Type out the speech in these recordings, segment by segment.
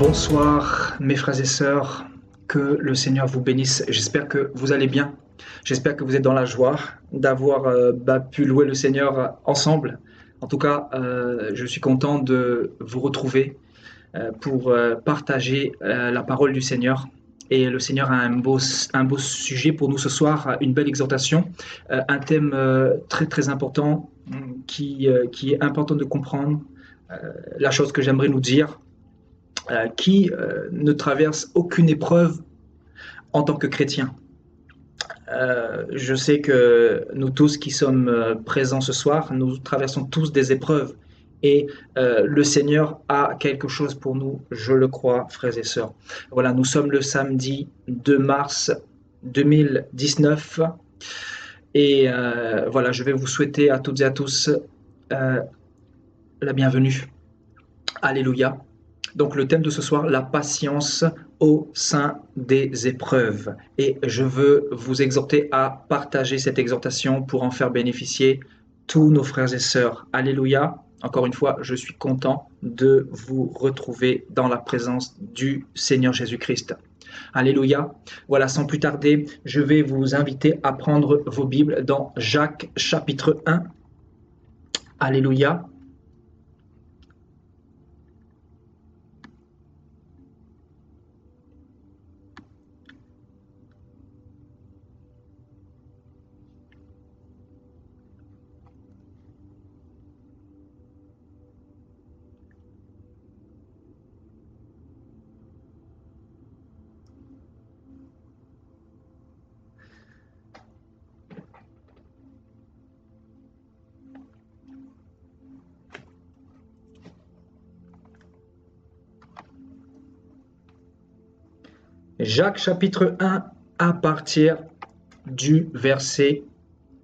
Bonsoir mes frères et sœurs, que le Seigneur vous bénisse. J'espère que vous allez bien. J'espère que vous êtes dans la joie d'avoir pu louer le Seigneur ensemble. En tout cas, je suis content de vous retrouver pour partager la parole du Seigneur. Et le Seigneur a un beau sujet pour nous ce soir, une belle exhortation, un thème très très important qui est important de comprendre. La chose que j'aimerais nous dire, qui ne traverse aucune épreuve en tant que chrétien. Je sais que nous tous qui sommes présents ce soir, nous traversons tous des épreuves et le Seigneur a quelque chose pour nous, je le crois, frères et sœurs. Voilà, nous sommes le samedi 2 mars 2019 et voilà, je vais vous souhaiter à toutes et à tous la bienvenue. Alléluia. Donc le thème de ce soir, la patience au sein des épreuves. Et je veux vous exhorter à partager cette exhortation pour en faire bénéficier tous nos frères et sœurs. Alléluia. Encore une fois, je suis content de vous retrouver dans la présence du Seigneur Jésus-Christ. Alléluia. Voilà, sans plus tarder, je vais vous inviter à prendre vos Bibles dans Jacques chapitre 1. Alléluia. Jacques chapitre 1 à partir du verset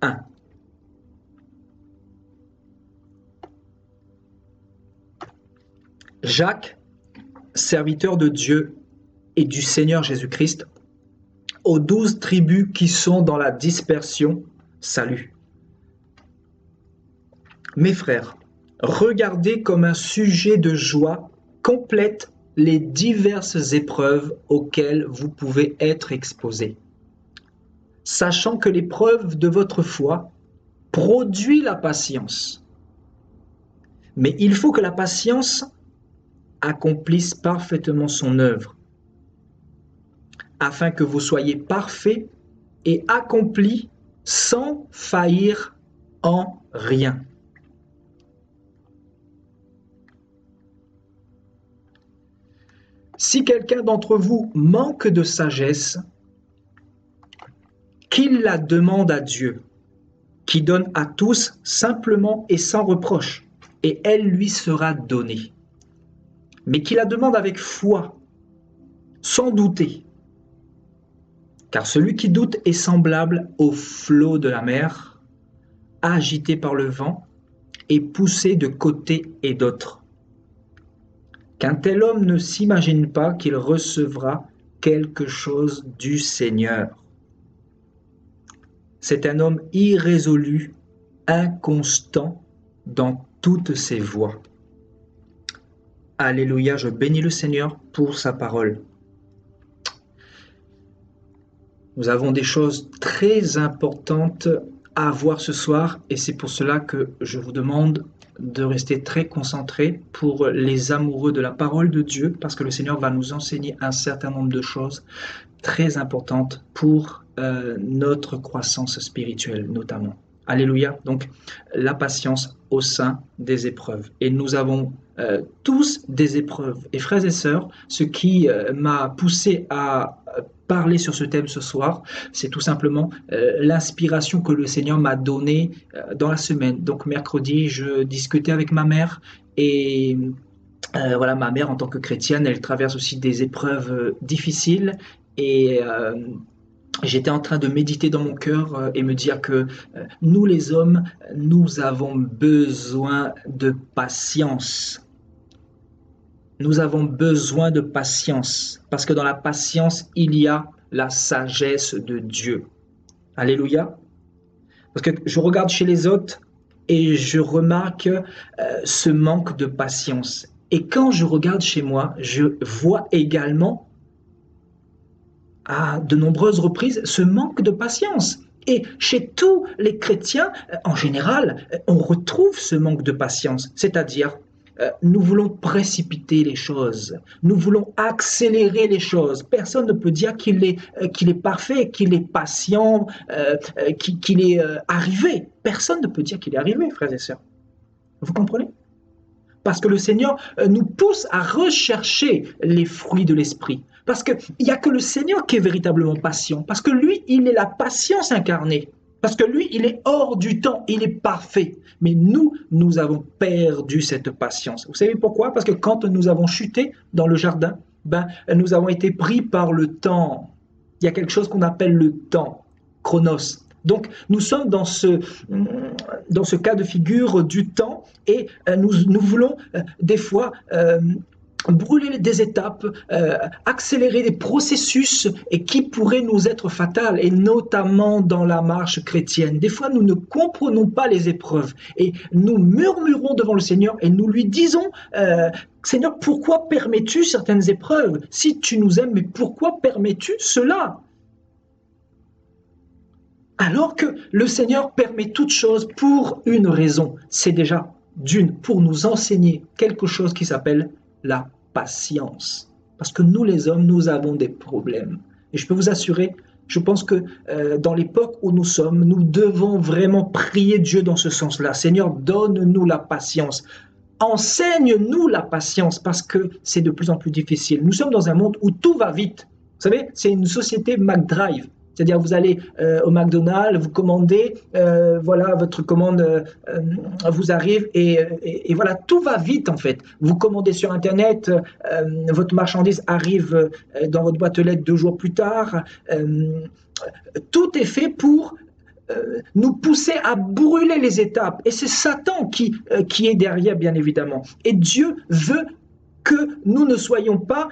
1. Jacques, serviteur de Dieu et du Seigneur Jésus-Christ, aux 12 tribus qui sont dans la dispersion, salut. Mes frères, regardez comme un sujet de joie complète les diverses épreuves auxquelles vous pouvez être exposés, sachant que l'épreuve de votre foi produit la patience. Mais il faut que la patience accomplisse parfaitement son œuvre, afin que vous soyez parfaits et accomplis sans faillir en rien. Si quelqu'un d'entre vous manque de sagesse, qu'il la demande à Dieu, qui donne à tous simplement et sans reproche, et elle lui sera donnée. Mais qu'il la demande avec foi, sans douter. Car celui qui doute est semblable au flot de la mer, agité par le vent et poussé de côté et d'autre. Qu'un tel homme ne s'imagine pas qu'il recevra quelque chose du Seigneur. C'est un homme irrésolu, inconstant dans toutes ses voies. Alléluia, je bénis le Seigneur pour sa parole. Nous avons des choses très importantes à voir ce soir et c'est pour cela que je vous demande de rester très concentrés pour les amoureux de la parole de Dieu parce que le Seigneur va nous enseigner un certain nombre de choses très importantes pour notre croissance spirituelle notamment. Alléluia. Donc, la patience au sein des épreuves. Et nous avons tous des épreuves. Et frères et sœurs, ce qui m'a poussé à parler sur ce thème ce soir, c'est tout simplement l'inspiration que le Seigneur m'a donnée dans la semaine. Donc, mercredi, je discutais avec ma mère et voilà, ma mère en tant que chrétienne, elle traverse aussi des épreuves difficiles et j'étais en train de méditer dans mon cœur et me dire que nous les hommes, nous avons besoin de patience. Nous avons besoin de patience parce que dans la patience, il y a la sagesse de Dieu. Alléluia. Parce que je regarde chez les autres et je remarque ce manque de patience. Et quand je regarde chez moi, je vois également à de nombreuses reprises ce manque de patience. Et chez tous les chrétiens, en général, on retrouve ce manque de patience, c'est-à-dire nous voulons précipiter les choses, nous voulons accélérer les choses. Personne ne peut dire qu'il est parfait, qu'il est patient, qu'il est arrivé. Personne ne peut dire qu'il est arrivé, frères et sœurs. Vous comprenez? Parce que le Seigneur nous pousse à rechercher les fruits de l'esprit. Parce qu'il n'y a que le Seigneur qui est véritablement patient. Parce que lui, il est la patience incarnée. Parce que lui, il est hors du temps, il est parfait. Mais nous avons perdu cette patience. Vous savez pourquoi? Parce que quand nous avons chuté dans le jardin, nous avons été pris par le temps. Il y a quelque chose qu'on appelle le temps, chronos. Donc, nous sommes dans ce cas de figure du temps et nous voulons des fois brûler des étapes, accélérer des processus et qui pourraient nous être fatales, et notamment dans la marche chrétienne. Des fois, nous ne comprenons pas les épreuves et nous murmurons devant le Seigneur et nous lui disons Seigneur, pourquoi permets-tu certaines épreuves? Si tu nous aimes, mais pourquoi permets-tu cela? Alors que le Seigneur permet toutes choses pour une raison. C'est déjà pour nous enseigner quelque chose qui s'appelle la patience. Parce que nous les hommes, nous avons des problèmes. Et je peux vous assurer, je pense que dans l'époque où nous sommes, nous devons vraiment prier Dieu dans ce sens-là. Seigneur, donne-nous la patience. Enseigne-nous la patience parce que c'est de plus en plus difficile. Nous sommes dans un monde où tout va vite. Vous savez, c'est une société McDrive. C'est-à-dire, vous allez au McDonald's, vous commandez, voilà, votre commande vous arrive et voilà, tout va vite en fait. Vous commandez sur Internet, votre marchandise arrive dans votre boîte aux lettres 2 jours plus tard. Tout est fait pour nous pousser à brûler les étapes. Et c'est Satan qui est derrière, bien évidemment. Et Dieu veut que nous ne soyons pas,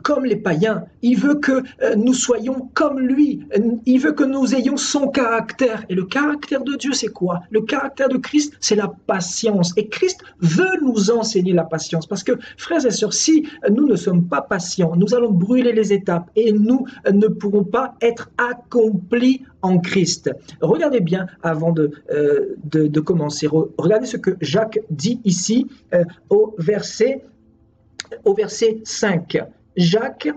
comme les païens. Il veut que nous soyons comme lui. Il veut que nous ayons son caractère. Et le caractère de Dieu, c'est quoi? Le caractère de Christ, c'est la patience. Et Christ veut nous enseigner la patience. Parce que, frères et sœurs, si nous ne sommes pas patients, nous allons brûler les étapes et nous ne pourrons pas être accomplis en Christ. Regardez bien avant de commencer. Regardez ce que Jacques dit ici au verset 5, Jacques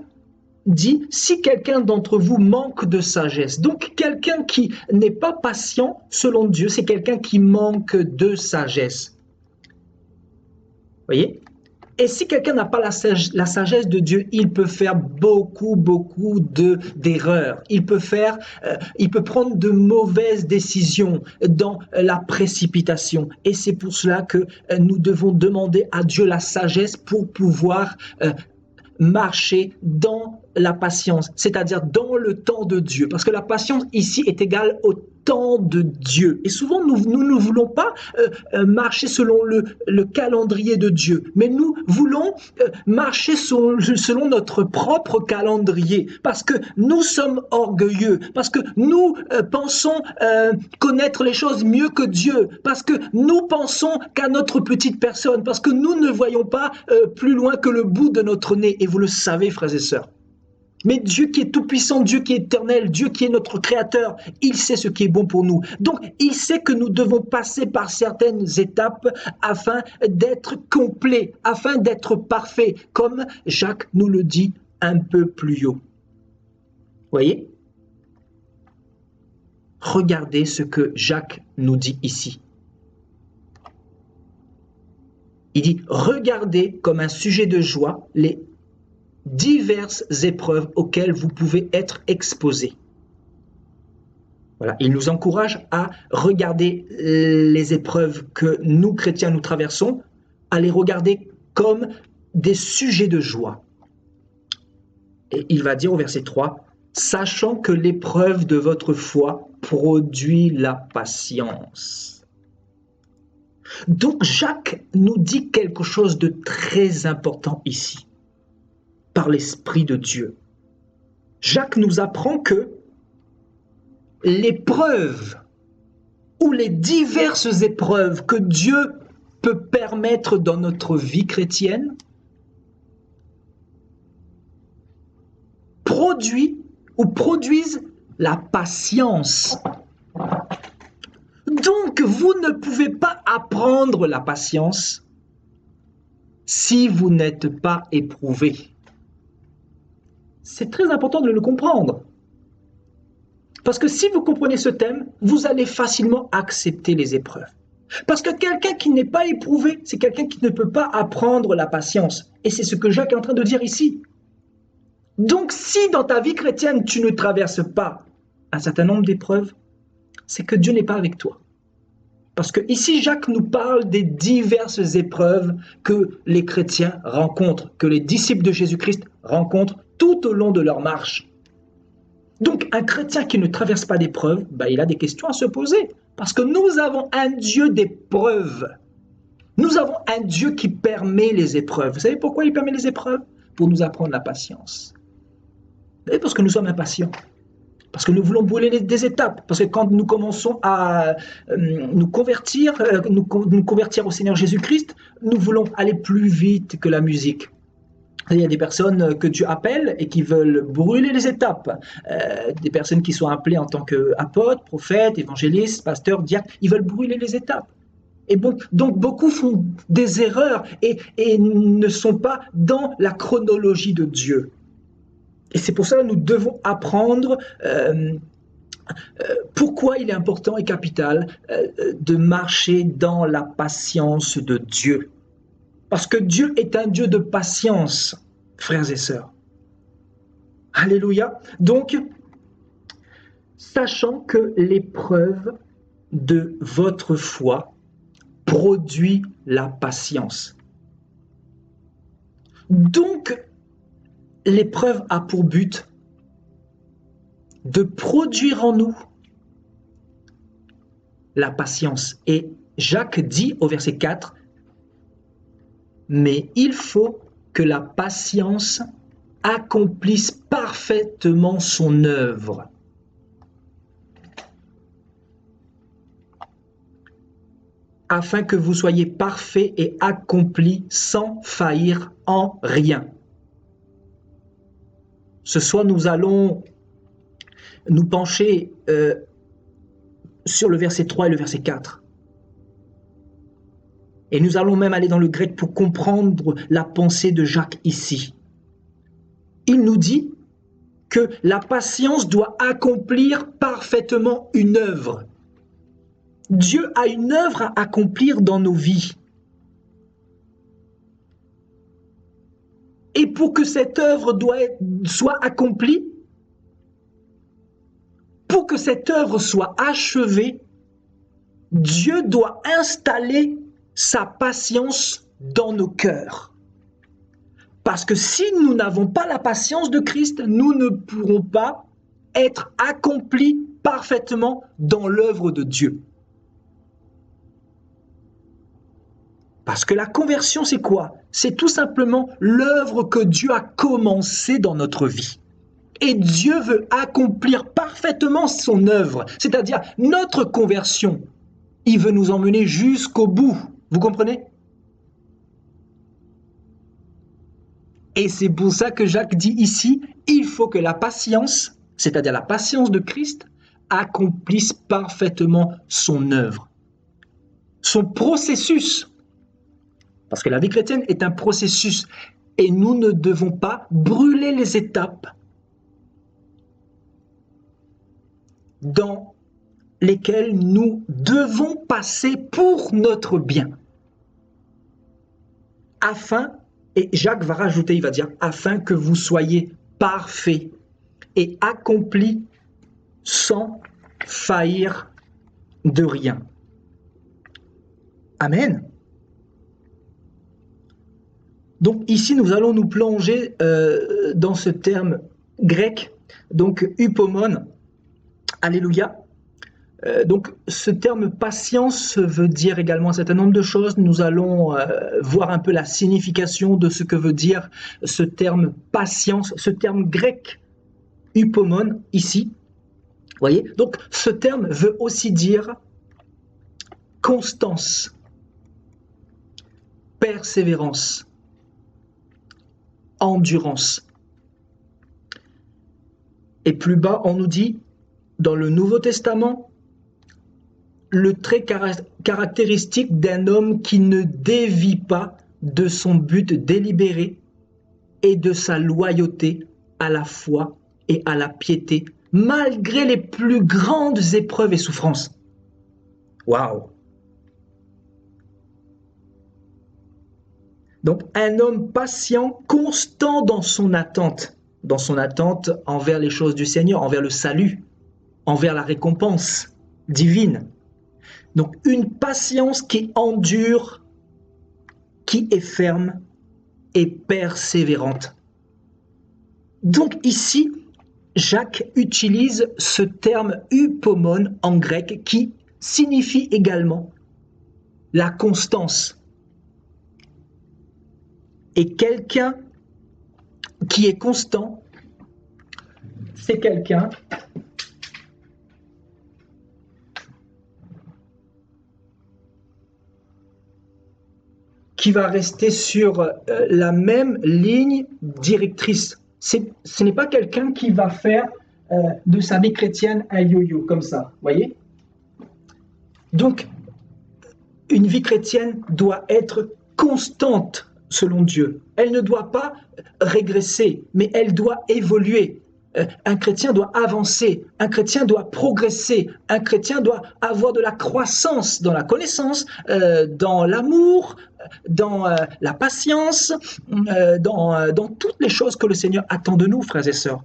dit « Si quelqu'un d'entre vous manque de sagesse », donc quelqu'un qui n'est pas patient selon Dieu, c'est quelqu'un qui manque de sagesse. Voyez? Et si quelqu'un n'a pas la sagesse de Dieu, il peut faire beaucoup d'erreurs. Il peut prendre de mauvaises décisions dans la précipitation. Et c'est pour cela que nous devons demander à Dieu la sagesse pour pouvoir marcher dans la patience, c'est-à-dire dans le temps de Dieu. Parce que la patience ici est égale au temps de Dieu. Et souvent, nous ne voulons pas marcher selon le calendrier de Dieu, mais nous voulons marcher selon notre propre calendrier, parce que nous sommes orgueilleux, parce que nous pensons connaître les choses mieux que Dieu, parce que nous pensons qu'à notre petite personne, parce que nous ne voyons pas plus loin que le bout de notre nez. Et vous le savez, frères et sœurs. Mais Dieu qui est tout-puissant, Dieu qui est éternel, Dieu qui est notre créateur, il sait ce qui est bon pour nous. Donc, il sait que nous devons passer par certaines étapes afin d'être complets, afin d'être parfaits, comme Jacques nous le dit un peu plus haut. Voyez? Regardez ce que Jacques nous dit ici. Il dit, regardez comme un sujet de joie les diverses épreuves auxquelles vous pouvez être exposés. Voilà, il nous encourage à regarder les épreuves que nous, chrétiens, nous traversons, à les regarder comme des sujets de joie. Et il va dire au verset 3, « Sachant que l'épreuve de votre foi produit la patience. » Donc Jacques nous dit quelque chose de très important ici. Par l'Esprit de Dieu. Jacques nous apprend que l'épreuve ou les diverses épreuves que Dieu peut permettre dans notre vie chrétienne produisent la patience. Donc, vous ne pouvez pas apprendre la patience si vous n'êtes pas éprouvé. C'est très important de le comprendre. Parce que si vous comprenez ce thème, vous allez facilement accepter les épreuves. Parce que quelqu'un qui n'est pas éprouvé, c'est quelqu'un qui ne peut pas apprendre la patience. Et c'est ce que Jacques est en train de dire ici. Donc, si dans ta vie chrétienne, tu ne traverses pas un certain nombre d'épreuves, c'est que Dieu n'est pas avec toi. Parce que ici, Jacques nous parle des diverses épreuves que les chrétiens rencontrent, que les disciples de Jésus-Christ rencontrent tout au long de leur marche. Donc, un chrétien qui ne traverse pas d'épreuves, il a des questions à se poser. Parce que nous avons un Dieu d'épreuves. Nous avons un Dieu qui permet les épreuves. Vous savez pourquoi il permet les épreuves? Pour nous apprendre la patience. Et parce que nous sommes impatients. Parce que nous voulons brûler des étapes. Parce que quand nous commençons à nous convertir au Seigneur Jésus-Christ, nous voulons aller plus vite que la musique. Il y a des personnes que Dieu appelle et qui veulent brûler les étapes. Des personnes qui sont appelées en tant qu'apôtres, prophètes, évangélistes, pasteurs, diacres, ils veulent brûler les étapes. Et donc beaucoup font des erreurs et ne sont pas dans la chronologie de Dieu. Et c'est pour ça que nous devons apprendre pourquoi il est important et capital de marcher dans la patience de Dieu. Parce que Dieu est un Dieu de patience, frères et sœurs. Alléluia. Donc, sachant que l'épreuve de votre foi produit la patience. Donc, l'épreuve a pour but de produire en nous la patience. Et Jacques dit au verset 4, mais il faut que la patience accomplisse parfaitement son œuvre. Afin que vous soyez parfaits et accomplis sans faillir en rien. Ce soir, nous allons nous pencher sur le verset 3 et le verset 4. Et nous allons même aller dans le grec pour comprendre la pensée de Jacques ici. Il nous dit que la patience doit accomplir parfaitement une œuvre. Dieu a une œuvre à accomplir dans nos vies. Et pour que cette œuvre soit accomplie, pour que cette œuvre soit achevée, Dieu doit installer sa patience dans nos cœurs. Parce que si nous n'avons pas la patience de Christ, nous ne pourrons pas être accomplis parfaitement dans l'œuvre de Dieu. Parce que la conversion, c'est quoi? C'est tout simplement l'œuvre que Dieu a commencée dans notre vie. Et Dieu veut accomplir parfaitement son œuvre, c'est-à-dire notre conversion. Il veut nous emmener jusqu'au bout. Vous comprenez? Et c'est pour ça que Jacques dit ici, il faut que la patience, c'est-à-dire la patience de Christ, accomplisse parfaitement son œuvre, son processus. Parce que la vie chrétienne est un processus et nous ne devons pas brûler les étapes dans lesquelles nous devons passer pour notre bien. Et Jacques va rajouter, il va dire, afin que vous soyez parfaits et accomplis sans faillir de rien. Amen. Donc ici, nous allons nous plonger dans ce terme grec, donc hypomone. Alléluia. Donc ce terme patience veut dire également un certain nombre de choses. Nous allons voir un peu la signification de ce que veut dire ce terme patience, ce terme grec hypomone ici. Voyez, donc ce terme veut aussi dire constance, persévérance, endurance. Et plus bas, on nous dit, dans le Nouveau Testament, le trait caractéristique d'un homme qui ne dévie pas de son but délibéré et de sa loyauté à la foi et à la piété, malgré les plus grandes épreuves et souffrances. Waouh! Donc, un homme patient, constant dans son attente envers les choses du Seigneur, envers le salut, envers la récompense divine. Donc, une patience qui endure, qui est ferme et persévérante. Donc, ici, Jacques utilise ce terme hypomone en grec qui signifie également la constance. Et quelqu'un qui est constant, c'est quelqu'un qui va rester sur la même ligne directrice. Ce n'est pas quelqu'un qui va faire de sa vie chrétienne un yo-yo comme ça, voyez? Donc, une vie chrétienne doit être constante selon Dieu. Elle ne doit pas régresser, mais elle doit évoluer. Un chrétien doit avancer, un chrétien doit progresser, un chrétien doit avoir de la croissance dans la connaissance, dans l'amour, dans la patience, dans toutes les choses que le Seigneur attend de nous, frères et sœurs.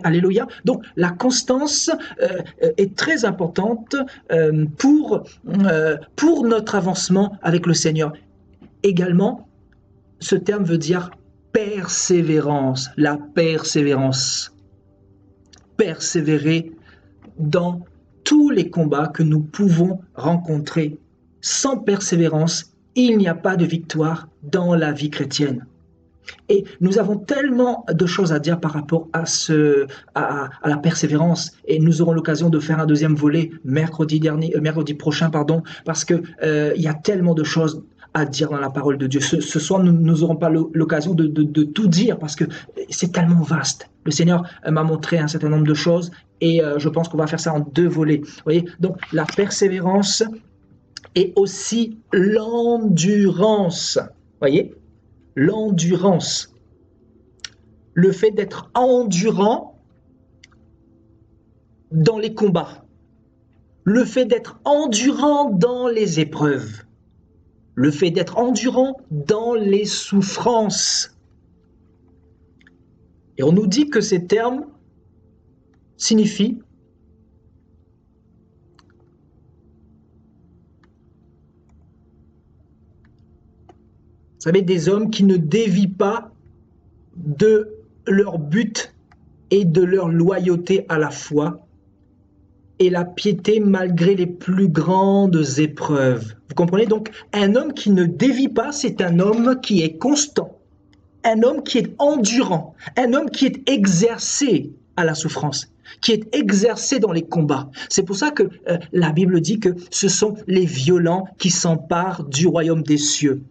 Alléluia. Donc la constance est très importante pour notre avancement avec le Seigneur. Également, ce terme veut dire persévérance, la persévérance. Persévérer dans tous les combats que nous pouvons rencontrer. Sans persévérance, il n'y a pas de victoire dans la vie chrétienne. Et nous avons tellement de choses à dire par rapport à la persévérance. Et nous aurons l'occasion de faire un deuxième volet mercredi prochain, parce que il y a tellement de choses à dire dans la parole de Dieu. Ce soir, nous n'aurons pas l'occasion de tout dire parce que c'est tellement vaste. Le Seigneur m'a montré un certain nombre de choses et je pense qu'on va faire ça en 2 volets. Vous voyez? Donc, la persévérance et aussi l'endurance. Voyez? L'endurance. Le fait d'être endurant dans les combats. Le fait d'être endurant dans les épreuves. Le fait d'être endurant dans les souffrances. Et on nous dit que ces termes signifient vous savez, des hommes qui ne dévient pas de leur but et de leur loyauté à la foi et la piété malgré les plus grandes épreuves. Vous comprenez? Donc, un homme qui ne dévie pas, c'est un homme qui est constant, un homme qui est endurant, un homme qui est exercé à la souffrance, qui est exercé dans les combats. C'est pour ça que la Bible dit que ce sont les violents qui s'emparent du royaume des cieux.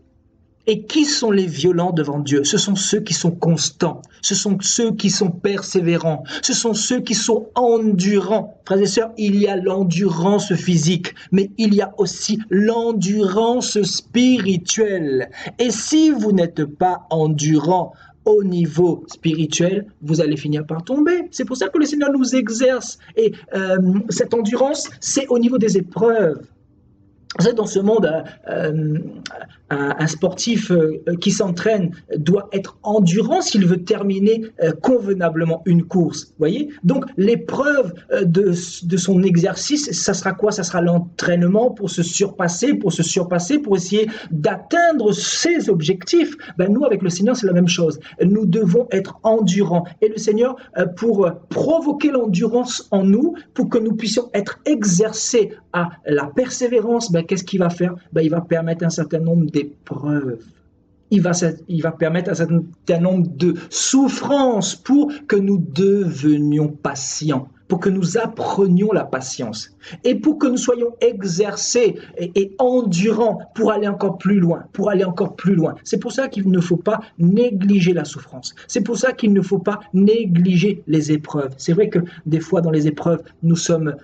Et qui sont les violents devant Dieu? Ce sont ceux qui sont constants, ce sont ceux qui sont persévérants, ce sont ceux qui sont endurants. Frères et sœurs, il y a l'endurance physique, mais il y a aussi l'endurance spirituelle. Et si vous n'êtes pas endurant au niveau spirituel, vous allez finir par tomber. C'est pour ça que le Seigneur nous exerce. Et cette endurance, c'est au niveau des épreuves. Vous savez, dans ce monde, un sportif qui s'entraîne doit être endurant s'il veut terminer convenablement une course. Voyez? Donc, l'épreuve de son exercice, ça sera quoi? Ça sera l'entraînement pour se surpasser, pour essayer d'atteindre ses objectifs. Ben, nous, avec le Seigneur, c'est la même chose. Nous devons être endurants. Et le Seigneur, pour provoquer l'endurance en nous, pour que nous puissions être exercés à la persévérance, ben, qu'est-ce qu'il va faire? Ben, il va permettre un certain nombre d'épreuves. Il va permettre un certain nombre de souffrances pour que nous devenions patients. pour que nous apprenions la patience et pour que nous soyons exercés et endurants pour aller encore plus loin, pour aller encore plus loin. C'est pour ça qu'il ne faut pas négliger la souffrance. C'est pour ça qu'il ne faut pas négliger les épreuves. C'est vrai que des fois dans les épreuves, nous sommes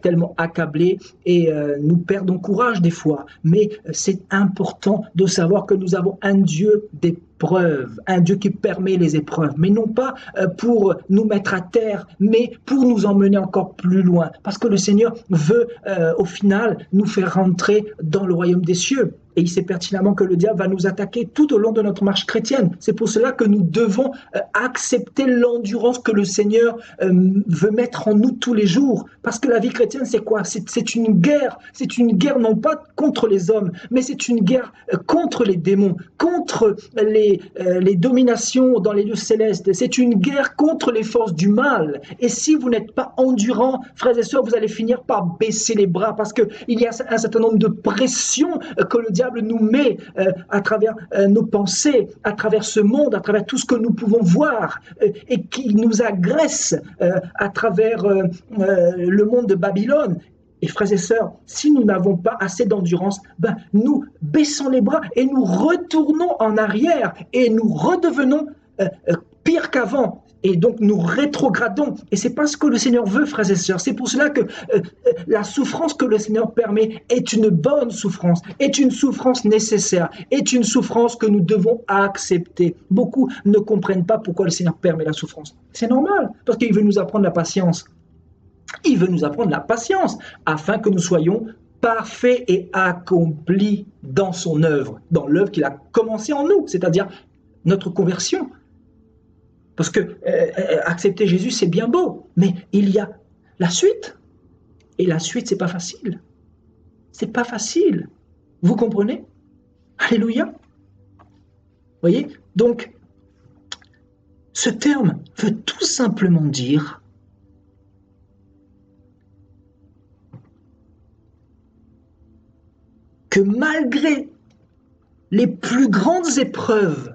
tellement accablés et nous perdons courage des fois, mais c'est important de savoir que nous avons un Dieu d'épreuves, un Dieu qui permet les épreuves, mais non pas pour nous mettre à terre, mais pour nous emmener encore plus loin, parce que le Seigneur veut au final nous faire rentrer dans le royaume des cieux. Et il sait pertinemment que le diable va nous attaquer tout au long de notre marche chrétienne. C'est pour cela que nous devons accepter l'endurance que le Seigneur veut mettre en nous tous les jours. Parce que la vie chrétienne, c'est quoi? C'est une guerre. C'est une guerre non pas contre les hommes, mais c'est une guerre contre les démons, contre les dominations dans les lieux célestes. C'est une guerre contre les forces du mal. Et si vous n'êtes pas endurant, frères et sœurs, vous allez finir par baisser les bras parce qu'il y a un certain nombre de pressions que le diable nous met à travers nos pensées, à travers ce monde, à travers tout ce que nous pouvons voir et qui nous agresse à travers le monde de Babylone. Et frères et sœurs, si nous n'avons pas assez d'endurance, nous baissons les bras et nous retournons en arrière et nous redevenons pire qu'avant. Et donc nous rétrogradons. Et c'est pas ce que le Seigneur veut, frères et sœurs. C'est pour cela que la souffrance que le Seigneur permet est une bonne souffrance, est une souffrance nécessaire, est une souffrance que nous devons accepter. Beaucoup ne comprennent pas pourquoi le Seigneur permet la souffrance. C'est normal, parce qu'il veut nous apprendre la patience. Il veut nous apprendre la patience, afin que nous soyons parfaits et accomplis dans son œuvre, dans l'œuvre qu'il a commencée en nous, c'est-à-dire notre conversion. Parce que accepter Jésus, c'est bien beau, mais il y a la suite. Et la suite, c'est pas facile. C'est pas facile. Vous comprenez? Alléluia. Vous voyez? Donc, ce terme veut tout simplement dire que malgré les plus grandes épreuves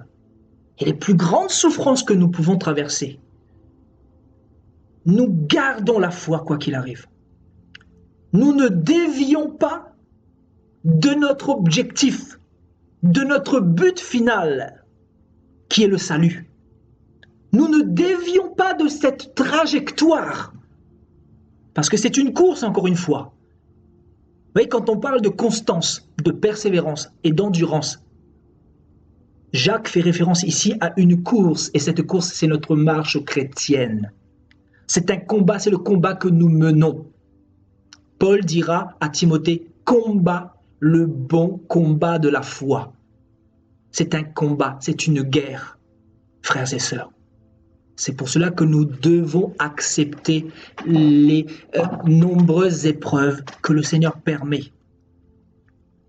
et les plus grandes souffrances que nous pouvons traverser, nous gardons la foi quoi qu'il arrive. Nous ne dévions pas de notre objectif, de notre but final, qui est le salut. Nous ne dévions pas de cette trajectoire, parce que c'est une course, encore une fois. Vous voyez, quand on parle de constance, de persévérance et d'endurance, Jacques fait référence ici à une course, et cette course, c'est notre marche chrétienne. C'est un combat, c'est le combat que nous menons. Paul dira à Timothée, combat le bon combat de la foi. C'est un combat, c'est une guerre, frères et sœurs. C'est pour cela que nous devons accepter les nombreuses épreuves que le Seigneur permet.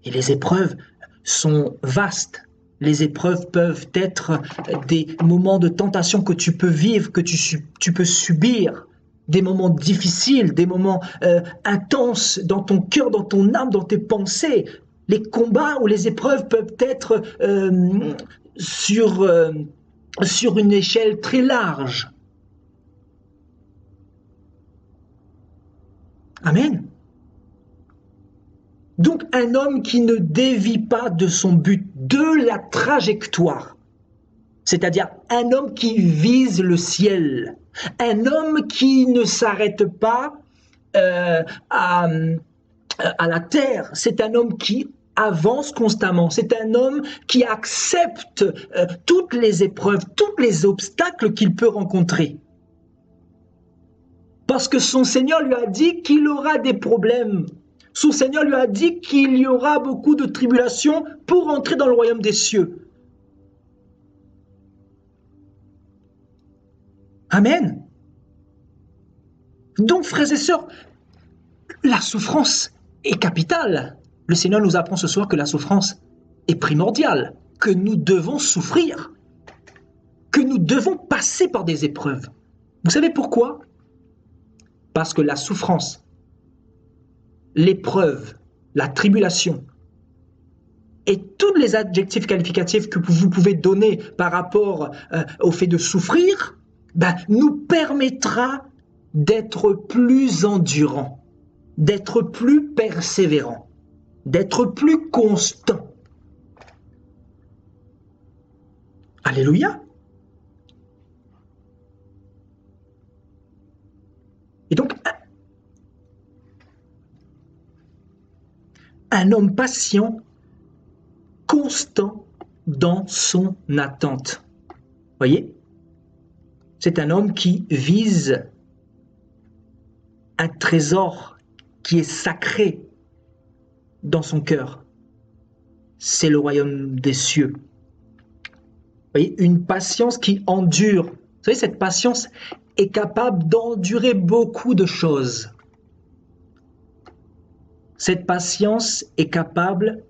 Et les épreuves sont vastes. Les épreuves peuvent être des moments de tentation que tu peux vivre, que tu peux subir, des moments difficiles, des moments intenses dans ton cœur, dans ton âme, dans tes pensées. Les combats ou les épreuves peuvent être sur une échelle très large. Amen. Donc un homme qui ne dévie pas de son but, de la trajectoire, c'est-à-dire un homme qui vise le ciel, un homme qui ne s'arrête pas à la terre, c'est un homme qui avance constamment, c'est un homme qui accepte toutes les épreuves, tous les obstacles qu'il peut rencontrer. Parce que son Seigneur lui a dit qu'il aura des problèmes. Son Seigneur lui a dit qu'il y aura beaucoup de tribulations pour entrer dans le royaume des cieux. Amen. Donc, frères et sœurs, la souffrance est capitale. Le Seigneur nous apprend ce soir que la souffrance est primordiale, que nous devons souffrir, que nous devons passer par des épreuves. Vous savez pourquoi? Parce que la souffrance, l'épreuve, la tribulation et tous les adjectifs qualificatifs que vous pouvez donner par rapport au fait de souffrir, nous permettra d'être plus endurant, d'être plus persévérant, d'être plus constant. Alléluia. Et donc, un homme patient, constant dans son attente. Voyez? C'est un homme qui vise un trésor qui est sacré dans son cœur. C'est le royaume des cieux. Vous voyez, une patience qui endure. Vous savez, cette patience est capable d'endurer beaucoup de choses. Cette patience est capable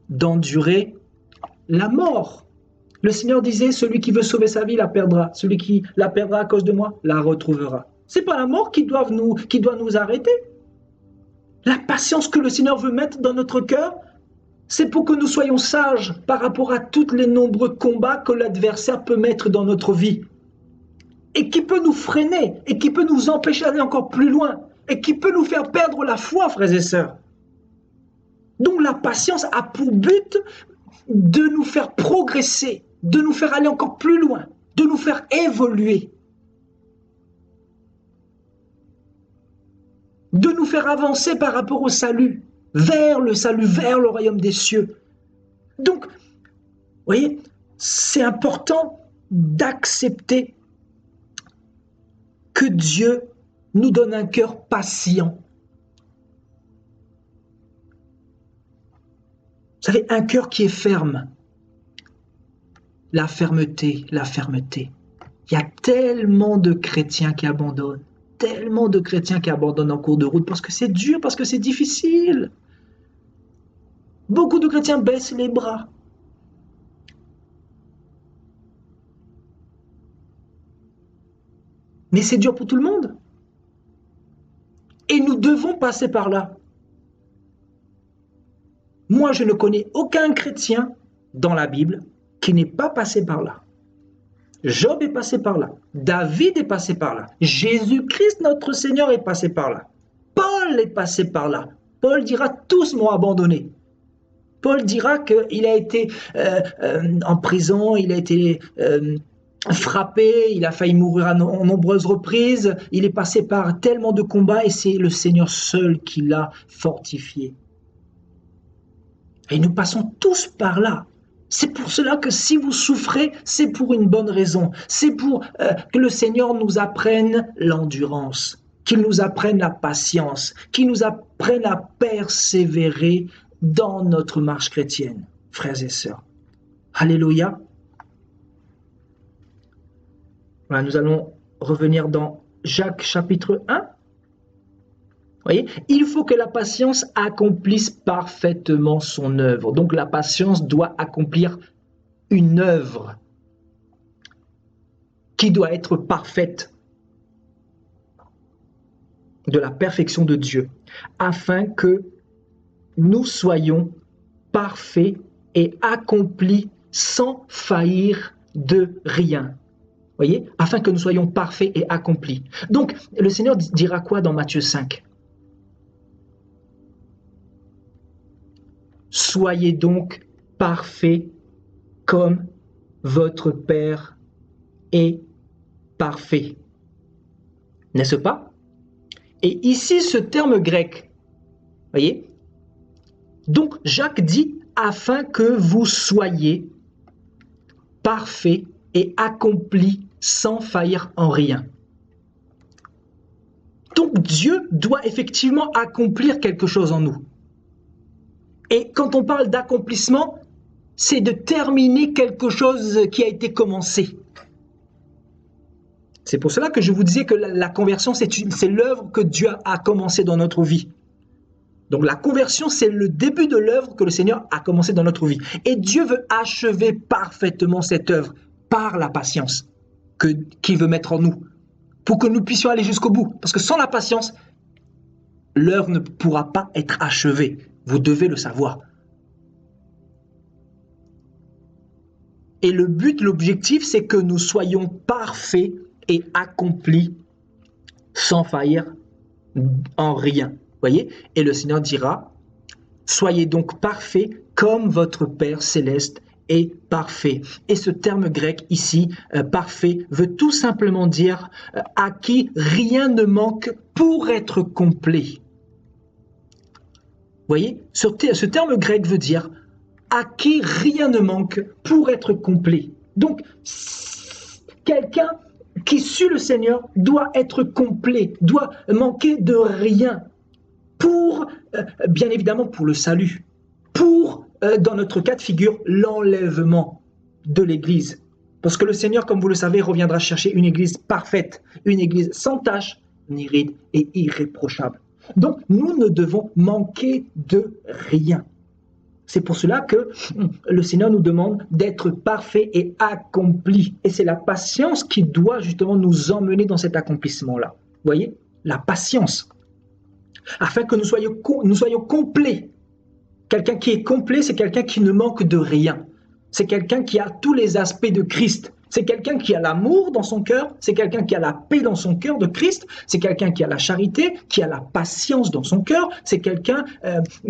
d'endurer la mort. Le Seigneur disait, celui qui veut sauver sa vie la perdra. Celui qui la perdra à cause de moi la retrouvera. C'est pas la mort qui doit nous arrêter. La patience que le Seigneur veut mettre dans notre cœur, c'est pour que nous soyons sages par rapport à tous les nombreux combats que l'adversaire peut mettre dans notre vie. Et qui peut nous freiner, et qui peut nous empêcher d'aller encore plus loin, et qui peut nous faire perdre la foi, frères et sœurs. Donc la patience a pour but de nous faire progresser, de nous faire aller encore plus loin, de nous faire évoluer, de nous faire avancer par rapport au salut, vers le royaume des cieux. Donc, vous voyez, c'est important d'accepter que Dieu nous donne un cœur patient. Vous savez, un cœur qui est ferme. La fermeté, la fermeté. Il y a tellement de chrétiens qui abandonnent, tellement de chrétiens qui abandonnent en cours de route parce que c'est dur, parce que c'est difficile. Beaucoup de chrétiens baissent les bras. Mais c'est dur pour tout le monde. Et nous devons passer par là. Moi, je ne connais aucun chrétien dans la Bible qui n'est pas passé par là. Job est passé par là. David est passé par là. Jésus-Christ, notre Seigneur, est passé par là. Paul est passé par là. Paul dira, tous m'ont abandonné. Paul dira qu'il a été en prison, il a été frappé, il a failli mourir en nombreuses reprises, il est passé par tellement de combats et c'est le Seigneur seul qui l'a fortifié. Et nous passons tous par là. C'est pour cela que si vous souffrez, c'est pour une bonne raison. C'est pour que le Seigneur nous apprenne l'endurance, qu'il nous apprenne la patience, qu'il nous apprenne à persévérer dans notre marche chrétienne, frères et sœurs. Alléluia. Voilà, nous allons revenir dans Jacques chapitre 1. Vous voyez, il faut que la patience accomplisse parfaitement son œuvre. Donc la patience doit accomplir une œuvre qui doit être parfaite, de la perfection de Dieu, afin que nous soyons parfaits et accomplis sans faillir de rien. Voyez, afin que nous soyons parfaits et accomplis. Donc, le Seigneur dira quoi dans Matthieu 5? Soyez donc parfaits comme votre Père est parfait. N'est-ce pas? Et ici, ce terme grec, voyez, donc Jacques dit, afin que vous soyez parfaits et accomplis sans faillir en rien. Donc Dieu doit effectivement accomplir quelque chose en nous. Et quand on parle d'accomplissement, c'est de terminer quelque chose qui a été commencé. C'est pour cela que je vous disais que la conversion, c'est l'œuvre que Dieu a commencé dans notre vie. Donc la conversion, c'est le début de l'œuvre que le Seigneur a commencé dans notre vie. Et Dieu veut achever parfaitement cette œuvre par la patience qu'il veut mettre en nous, pour que nous puissions aller jusqu'au bout. Parce que sans la patience, l'œuvre ne pourra pas être achevée. Vous devez le savoir. Et le but, l'objectif, c'est que nous soyons parfaits et accomplis sans faillir en rien. Voyez? Et le Seigneur dira, soyez donc parfaits comme votre Père céleste est parfait. Et ce terme grec ici, parfait, veut tout simplement dire à qui rien ne manque pour être complet. Voyez? Ce terme grec veut dire à qui rien ne manque pour être complet. Donc, quelqu'un qui suit le Seigneur doit être complet, doit manquer de rien pour, bien évidemment, pour le salut, pour, dans notre cas de figure, l'enlèvement de l'Église. Parce que le Seigneur, comme vous le savez, reviendra chercher une Église parfaite, une Église sans tache, ni ride et irréprochable. Donc, nous ne devons manquer de rien. C'est pour cela que le Seigneur nous demande d'être parfait et accompli. Et c'est la patience qui doit justement nous emmener dans cet accomplissement-là. Vous voyez? La patience. Afin que nous soyons complets. Quelqu'un qui est complet, c'est quelqu'un qui ne manque de rien. C'est quelqu'un qui a tous les aspects de Christ. C'est quelqu'un qui a l'amour dans son cœur, c'est quelqu'un qui a la paix dans son cœur de Christ, c'est quelqu'un qui a la charité, qui a la patience dans son cœur, c'est quelqu'un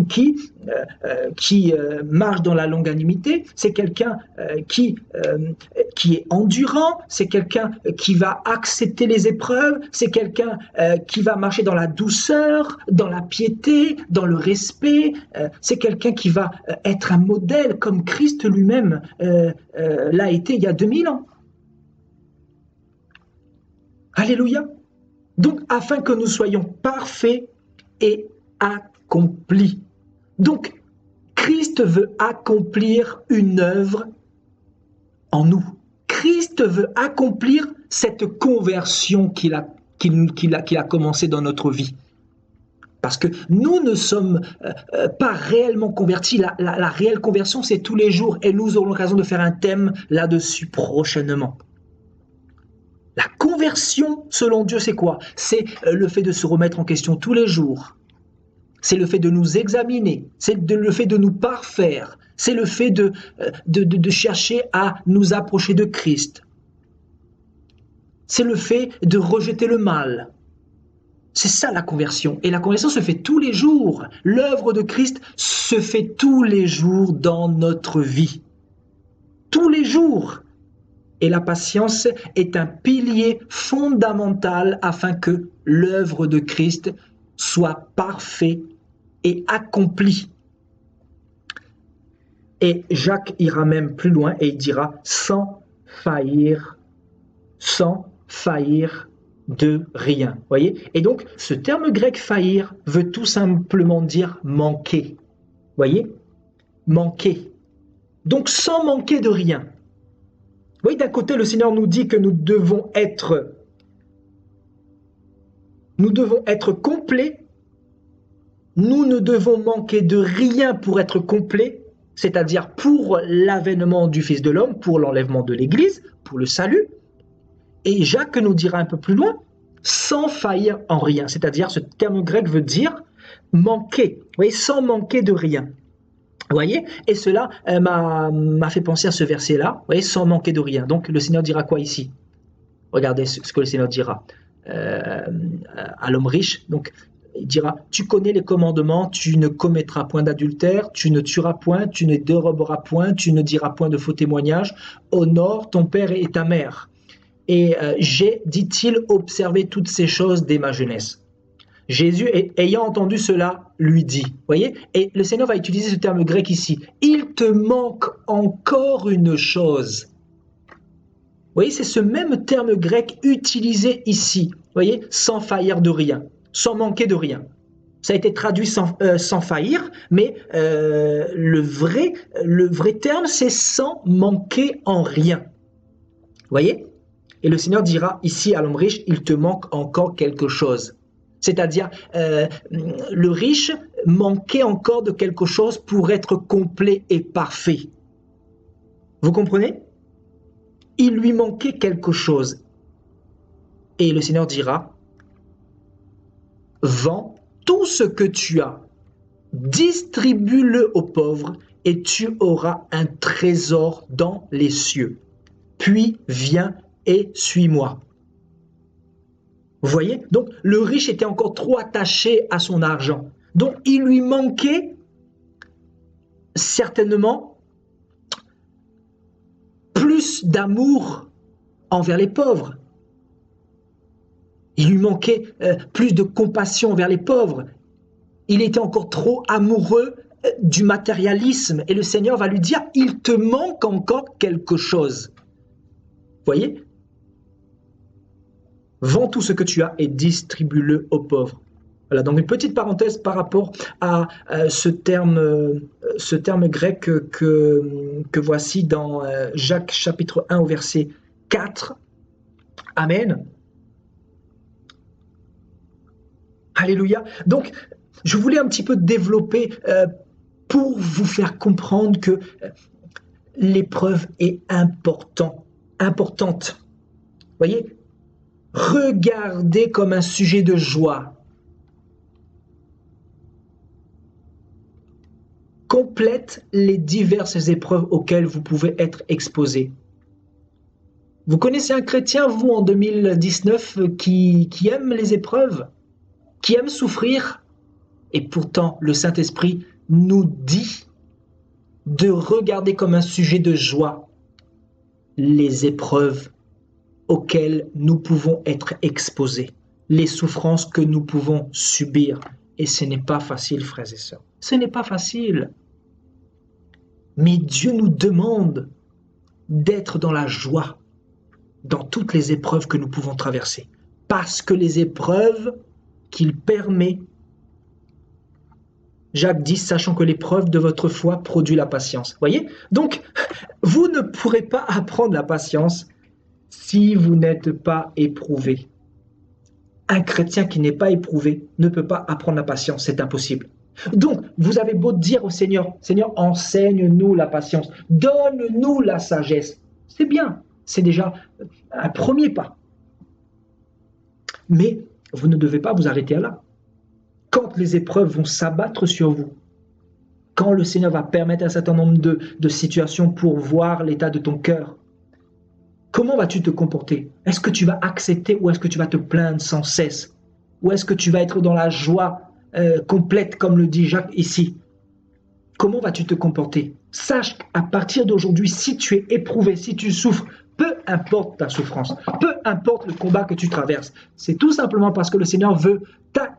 qui marche dans la longanimité, c'est quelqu'un qui est endurant, c'est quelqu'un qui va accepter les épreuves, c'est quelqu'un qui va marcher dans la douceur, dans la piété, dans le respect, c'est quelqu'un qui va être un modèle comme Christ lui-même l'a été il y a 2000 ans. Alléluia. Donc, afin que nous soyons parfaits et accomplis. Donc, Christ veut accomplir une œuvre en nous. Christ veut accomplir cette conversion qu'il a commencée dans notre vie. Parce que nous ne sommes pas réellement convertis. La réelle conversion, c'est tous les jours. Et nous aurons l'occasion de faire un thème là-dessus prochainement. La conversion, selon Dieu, c'est quoi? C'est le fait de se remettre en question tous les jours. C'est le fait de nous examiner. C'est le fait de nous parfaire. C'est le fait de chercher à nous approcher de Christ. C'est le fait de rejeter le mal. C'est ça la conversion. Et la conversion se fait tous les jours. L'œuvre de Christ se fait tous les jours dans notre vie. Tous les jours. Et la patience est un pilier fondamental afin que l'œuvre de Christ soit parfaite et accomplie. Et Jacques ira même plus loin et il dira sans faillir de rien. Voyez? Et donc, ce terme grec faillir veut tout simplement dire manquer. Voyez? Manquer. Donc, sans manquer de rien. Vous voyez, d'un côté, le Seigneur nous dit que nous devons être complets. Nous ne devons manquer de rien pour être complets, c'est-à-dire pour l'avènement du Fils de l'homme, pour l'enlèvement de l'Église, pour le salut. Et Jacques nous dira un peu plus loin, sans faillir en rien, c'est-à-dire ce terme grec veut dire manquer, vous voyez, sans manquer de rien. Vous voyez? Et cela m'a fait penser à ce verset-là, vous voyez, sans manquer de rien. Donc le Seigneur dira quoi ici? Regardez ce que le Seigneur dira à l'homme riche. Donc il dira, tu connais les commandements, tu ne commettras point d'adultère, tu ne tueras point, tu ne déroberas point, tu ne diras point de faux témoignages, honore ton père et ta mère. Et j'ai, dit-il, observé toutes ces choses dès ma jeunesse. Jésus, ayant entendu cela, lui dit, voyez, et le Seigneur va utiliser ce terme grec ici, il te manque encore une chose. Vous voyez, c'est ce même terme grec utilisé ici, voyez, sans faillir de rien, sans manquer de rien. Ça a été traduit sans faillir, mais le vrai terme, c'est sans manquer en rien. Voyez? Et le Seigneur dira ici à l'homme riche, il te manque encore quelque chose. C'est-à-dire, le riche manquait encore de quelque chose pour être complet et parfait. Vous comprenez? Il lui manquait quelque chose. Et le Seigneur dira, vends tout ce que tu as, distribue-le aux pauvres et tu auras un trésor dans les cieux. Puis viens et suis-moi. Vous voyez? Donc, le riche était encore trop attaché à son argent. Donc, il lui manquait certainement plus d'amour envers les pauvres. Il lui manquait plus de compassion envers les pauvres. Il était encore trop amoureux du matérialisme. Et le Seigneur va lui dire, il te manque encore quelque chose. Vous voyez? Vends tout ce que tu as et distribue-le aux pauvres. Voilà, donc une petite parenthèse par rapport à ce terme grec que voici dans Jacques chapitre 1 au verset 4. Amen. Alléluia. Donc, je voulais un petit peu développer pour vous faire comprendre que l'épreuve est importante. Vous voyez? Regardez comme un sujet de joie. Complète les diverses épreuves auxquelles vous pouvez être exposé. Vous connaissez un chrétien, vous, en 2019, qui aime les épreuves, qui aime souffrir, et pourtant le Saint-Esprit nous dit de regarder comme un sujet de joie les épreuves auxquelles nous pouvons être exposés, les souffrances que nous pouvons subir. Et ce n'est pas facile, frères et sœurs. Ce n'est pas facile. Mais Dieu nous demande d'être dans la joie dans toutes les épreuves que nous pouvons traverser. Parce que les épreuves qu'il permet, Jacques 10, sachant que l'épreuve de votre foi produit la patience. Voyez? Donc, vous ne pourrez pas apprendre la patience si vous n'êtes pas éprouvé. Un chrétien qui n'est pas éprouvé ne peut pas apprendre la patience, c'est impossible. Donc, vous avez beau dire au Seigneur, Seigneur, enseigne-nous la patience, donne-nous la sagesse. C'est bien, c'est déjà un premier pas. Mais vous ne devez pas vous arrêter à là. Quand les épreuves vont s'abattre sur vous, quand le Seigneur va permettre un certain nombre de situations pour voir l'état de ton cœur, comment vas-tu te comporter? Est-ce que tu vas accepter ou est-ce que tu vas te plaindre sans cesse? Ou est-ce que tu vas être dans la joie complète, comme le dit Jacques ici? Comment vas-tu te comporter? Sache qu'à partir d'aujourd'hui, si tu es éprouvé, si tu souffres, peu importe ta souffrance, peu importe le combat que tu traverses, c'est tout simplement parce que le Seigneur veut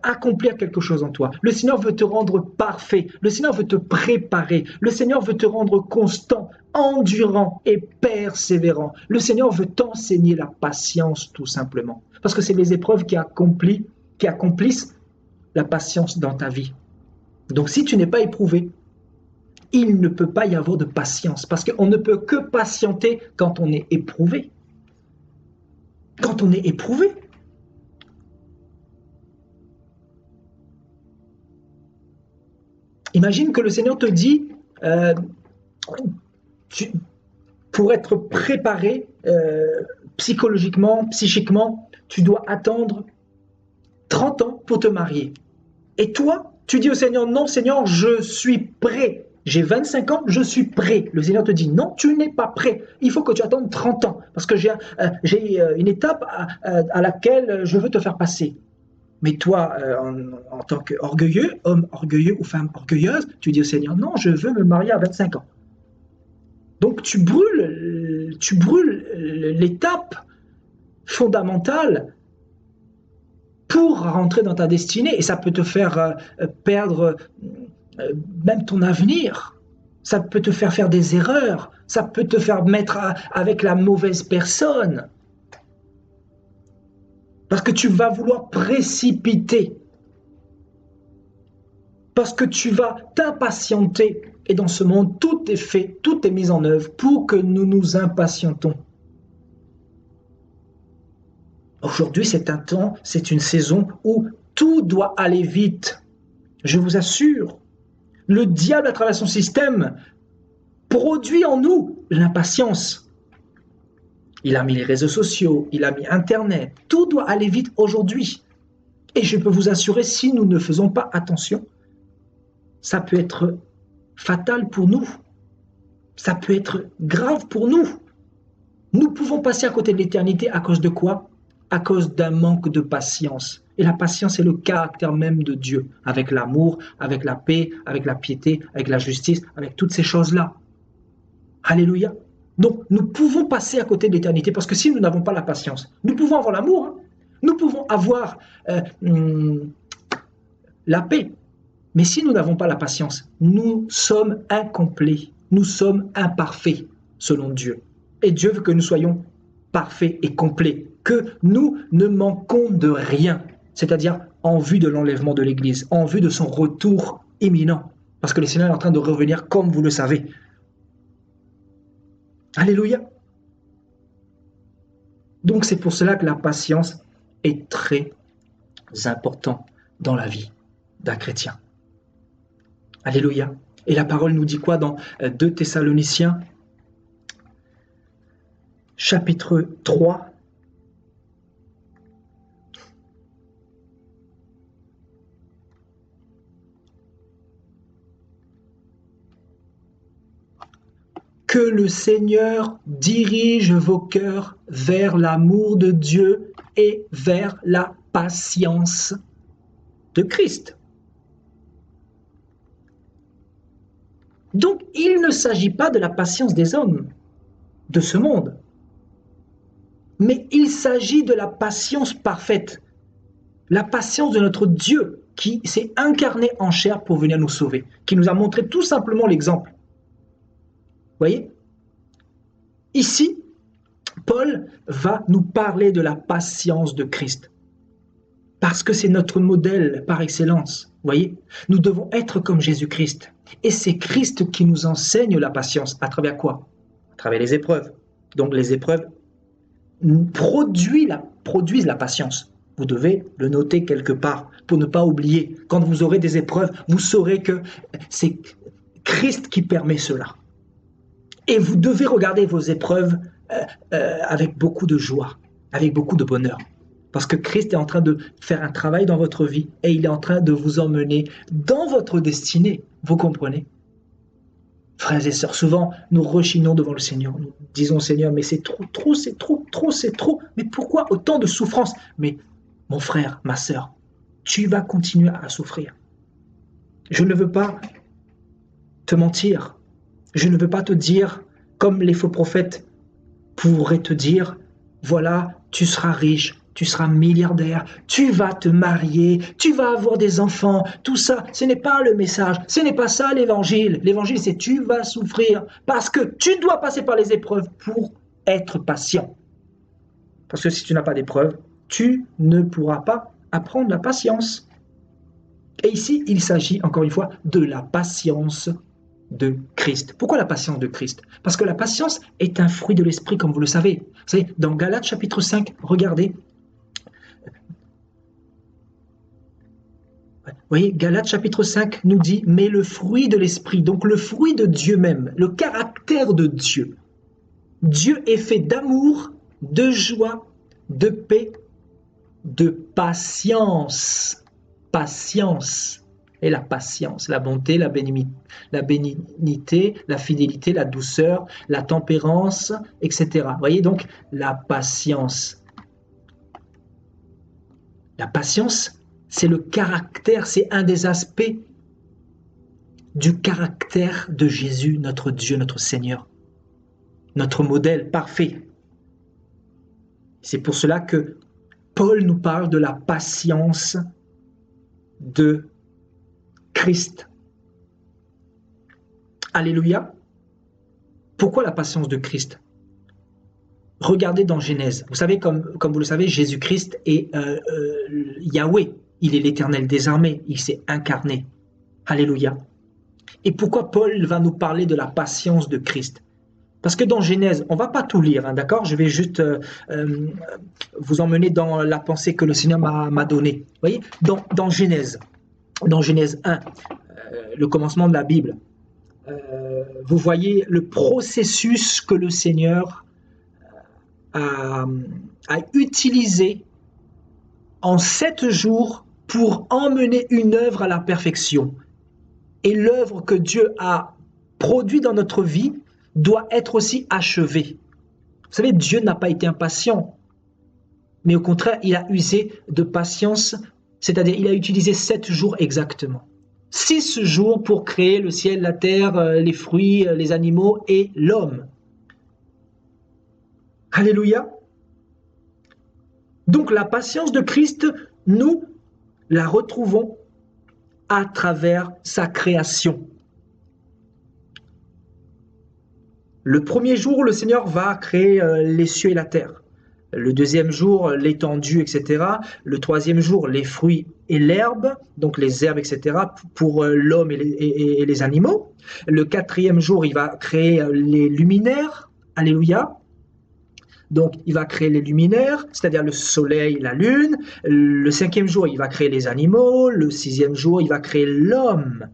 accomplir quelque chose en toi. Le Seigneur veut te rendre parfait. Le Seigneur veut te préparer. Le Seigneur veut te rendre constant, endurant et persévérant. Le Seigneur veut t'enseigner la patience, tout simplement. Parce que c'est les épreuves qui accomplissent la patience dans ta vie. Donc si tu n'es pas éprouvé, il ne peut pas y avoir de patience, parce qu'on ne peut que patienter quand on est éprouvé. Quand on est éprouvé. Imagine que le Seigneur te dit, pour être préparé psychologiquement, psychiquement, tu dois attendre 30 ans pour te marier. Et toi, tu dis au Seigneur, non Seigneur, je suis prêt. J'ai 25 ans, je suis prêt. Le Seigneur te dit, non, tu n'es pas prêt. Il faut que tu attendes 30 ans, parce que j'ai une étape à laquelle je veux te faire passer. Mais toi, en tant qu'orgueilleux, homme orgueilleux ou femme orgueilleuse, tu dis au Seigneur, non, je veux me marier à 25 ans. Donc tu brûles l'étape fondamentale pour rentrer dans ta destinée. Et ça peut te faire perdre même ton avenir. Ça peut te faire des erreurs. Ça peut te faire mettre avec la mauvaise personne. Parce que tu vas vouloir précipiter. Parce que tu vas t'impatienter. Et dans ce monde, tout est fait, tout est mis en œuvre pour que nous nous impatientons. Aujourd'hui, c'est un temps, c'est une saison où tout doit aller vite. Je vous assure, le diable, à travers son système, produit en nous l'impatience. Il a mis les réseaux sociaux, il a mis Internet. Tout doit aller vite aujourd'hui. Et je peux vous assurer, si nous ne faisons pas attention, ça peut être fatal pour nous. Ça peut être grave pour nous. Nous pouvons passer à côté de l'éternité à cause de quoi? à cause d'un manque de patience. Et la patience est le caractère même de Dieu, avec l'amour, avec la paix, avec la piété, avec la justice, avec toutes ces choses-là. Alléluia. Donc, nous pouvons passer à côté de l'éternité parce que si nous n'avons pas la patience, nous pouvons avoir l'amour, hein. Nous pouvons avoir la paix. Mais si nous n'avons pas la patience, nous sommes incomplets, nous sommes imparfaits selon Dieu. Et Dieu veut que nous soyons parfaits et complets, que nous ne manquons de rien, c'est-à-dire en vue de l'enlèvement de l'Église, en vue de son retour imminent, parce que le Seigneur est en train de revenir comme vous le savez. Alléluia. Donc c'est pour cela que la patience est très importante dans la vie d'un chrétien. Alléluia. Et la parole nous dit quoi dans 2 Thessaloniciens, chapitre 3, que le Seigneur dirige vos cœurs vers l'amour de Dieu et vers la patience de Christ. Donc, il ne s'agit pas de la patience des hommes de ce monde, mais il s'agit de la patience parfaite, la patience de notre Dieu qui s'est incarné en chair pour venir nous sauver, qui nous a montré tout simplement l'exemple. Vous voyez? Ici, Paul va nous parler de la patience de Christ. Parce que c'est notre modèle par excellence. Vous voyez? Nous devons être comme Jésus-Christ. Et c'est Christ qui nous enseigne la patience. À travers quoi? À travers les épreuves. Donc les épreuves produisent la patience. Vous devez le noter quelque part pour ne pas oublier. Quand vous aurez des épreuves, vous saurez que c'est Christ qui permet cela. Et vous devez regarder vos épreuves avec beaucoup de joie, avec beaucoup de bonheur. Parce que Christ est en train de faire un travail dans votre vie et il est en train de vous emmener dans votre destinée. Vous comprenez? Frères et sœurs, souvent nous rechignons devant le Seigneur. Nous disons Seigneur, mais c'est trop, c'est trop. Mais pourquoi autant de souffrance? Mais mon frère, ma sœur, tu vas continuer à souffrir. Je ne veux pas te mentir. Je ne veux pas te dire, comme les faux prophètes pourraient te dire, voilà, tu seras riche, tu seras milliardaire, tu vas te marier, tu vas avoir des enfants, tout ça, ce n'est pas le message, ce n'est pas ça l'évangile. L'évangile, c'est tu vas souffrir parce que tu dois passer par les épreuves pour être patient. Parce que si tu n'as pas d'épreuves, tu ne pourras pas apprendre la patience. Et ici, il s'agit encore une fois de la patience de Christ. Pourquoi la patience de Christ? Parce que la patience est un fruit de l'esprit, comme vous le savez. Vous savez, dans Galates chapitre 5, regardez. Vous voyez, Galates chapitre 5 nous dit, mais le fruit de l'esprit, donc le fruit de Dieu même, le caractère de Dieu. Dieu est fait d'amour, de joie, de paix, de patience. Patience. Et la patience, la bonté, la bénignité, la fidélité, la douceur, la tempérance, etc. Vous voyez donc la patience. La patience, c'est le caractère, c'est un des aspects du caractère de Jésus, notre Dieu, notre Seigneur, notre modèle parfait. C'est pour cela que Paul nous parle de la patience de Christ. Alléluia. Pourquoi la patience de Christ? Regardez dans Genèse. Vous savez, comme vous le savez, Jésus-Christ est Yahweh. Il est l'Éternel des armées. Il s'est incarné. Alléluia. Et pourquoi Paul va nous parler de la patience de Christ? Parce que dans Genèse, on ne va pas tout lire, hein, d'accord? Je vais juste vous emmener dans la pensée que le Seigneur m'a donnée. Vous voyez, dans Genèse 1, le commencement de la Bible, vous voyez le processus que le Seigneur a utilisé en 7 jours pour emmener une œuvre à la perfection. Et l'œuvre que Dieu a produite dans notre vie doit être aussi achevée. Vous savez, Dieu n'a pas été impatient. mais au contraire, il a usé de patience, c'est-à-dire il a utilisé 7 jours exactement. 6 jours pour créer le ciel, la terre, les fruits, les animaux et l'homme. Alléluia. Donc la patience de Christ, nous la retrouvons à travers sa création. Le premier jour, le Seigneur va créer les cieux et la terre. Le deuxième jour, l'étendue, etc. Le troisième jour, les fruits et l'herbe, donc les herbes, etc., pour l'homme et les animaux. Le quatrième jour, il va créer les luminaires. Alléluia. Donc, il va créer les luminaires, c'est-à-dire le soleil, la lune. Le cinquième jour, il va créer les animaux. Le sixième jour, il va créer l'homme.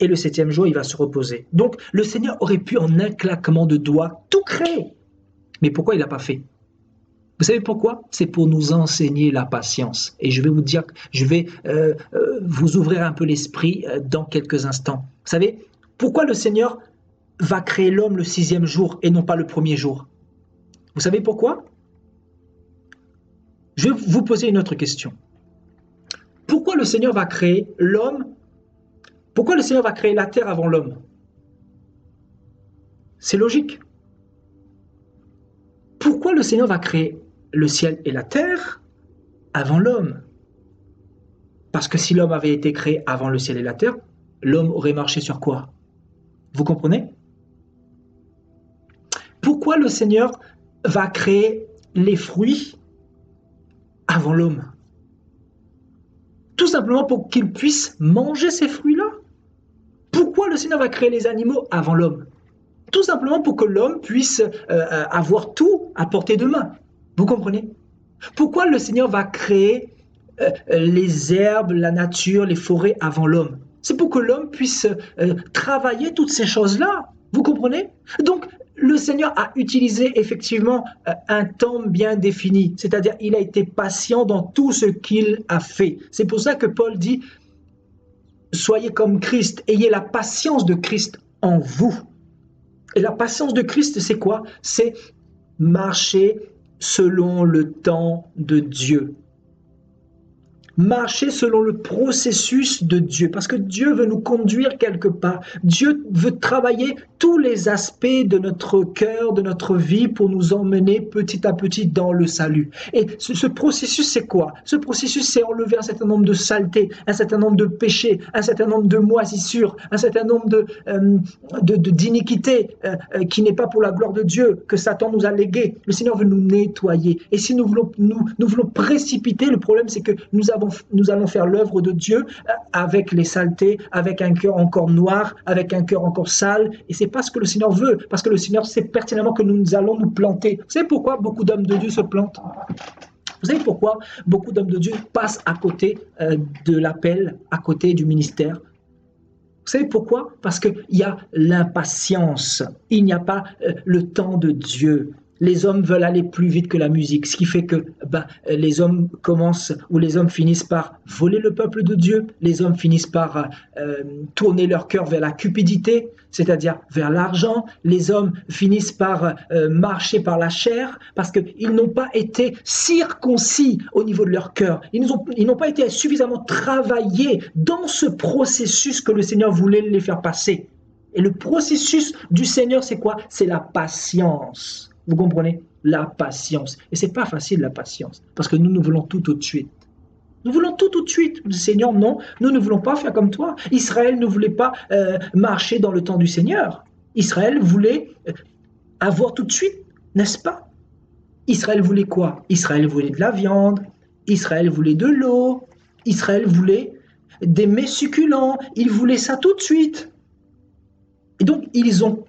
Et le septième jour, il va se reposer. Donc, le Seigneur aurait pu, en un claquement de doigts, tout créer. Mais pourquoi il ne l'a pas fait? Vous savez pourquoi? C'est pour nous enseigner la patience. Et je vais vous dire, je vais vous ouvrir un peu l'esprit dans quelques instants. Vous savez, pourquoi le Seigneur va créer l'homme le sixième jour et non pas le premier jour? Vous savez pourquoi? Je vais vous poser une autre question. Pourquoi le Seigneur va créer l'homme? Pourquoi le Seigneur va créer la terre avant l'homme? C'est logique. Pourquoi le Seigneur va créer le ciel et la terre avant l'homme? Parce que si l'homme avait été créé avant le ciel et la terre, l'homme aurait marché sur quoi? Vous comprenez? Pourquoi le Seigneur va créer les fruits avant l'homme? Tout simplement pour qu'il puisse manger ces fruits-là. Pourquoi le Seigneur va créer les animaux avant l'homme? Tout simplement pour que l'homme puisse avoir tout à portée de main. Vous comprenez? Pourquoi le Seigneur va créer les herbes, la nature, les forêts avant l'homme? C'est pour que l'homme puisse travailler toutes ces choses-là. Vous comprenez? Donc, le Seigneur a utilisé effectivement un temps bien défini, c'est-à-dire il a été patient dans tout ce qu'il a fait. C'est pour ça que Paul dit « Soyez comme Christ, ayez la patience de Christ en vous ». Et la patience de Christ, c'est quoi? C'est marcher selon le temps de Dieu. Marcher selon le processus de Dieu, parce que Dieu veut nous conduire quelque part. Dieu veut travailler tous les aspects de notre cœur, de notre vie, pour nous emmener petit à petit dans le salut. Et ce processus, c'est quoi? Ce processus, c'est enlever un certain nombre de saletés, un certain nombre de péchés, un certain nombre de moisissures, un certain nombre d'iniquités qui n'est pas pour la gloire de Dieu, que Satan nous a légué. Le Seigneur veut nous nettoyer. Et si nous voulons précipiter, le problème, c'est que nous allons faire l'œuvre de Dieu avec les saletés, avec un cœur encore noir, avec un cœur encore sale. Et c'est pas ce que le Seigneur veut, parce que le Seigneur sait pertinemment que nous allons nous planter. Vous savez pourquoi beaucoup d'hommes de Dieu se plantent? Vous savez pourquoi beaucoup d'hommes de Dieu passent à côté de l'appel, à côté du ministère? Vous savez pourquoi? Parce qu'il y a l'impatience, il n'y a pas le temps de Dieu. Les hommes veulent aller plus vite que la musique, ce qui fait que les hommes commencent ou les hommes finissent par voler le peuple de Dieu, les hommes finissent par tourner leur cœur vers la cupidité, c'est-à-dire vers l'argent, les hommes finissent par marcher par la chair parce qu'ils n'ont pas été circoncis au niveau de leur cœur, ils n'ont pas été suffisamment travaillés dans ce processus que le Seigneur voulait les faire passer. Et le processus du Seigneur, c'est quoi? C'est la patience. Vous comprenez? La patience. Et c'est pas facile, la patience, parce que nous voulons tout de suite. Nous voulons tout de suite. Le Seigneur, non, nous ne voulons pas faire comme toi. Israël ne voulait pas marcher dans le temps du Seigneur. Israël voulait avoir tout de suite, n'est-ce pas? Israël voulait quoi? Israël voulait de la viande, Israël voulait de l'eau, Israël voulait des mets succulents, il voulait ça tout de suite. Et donc, ils ont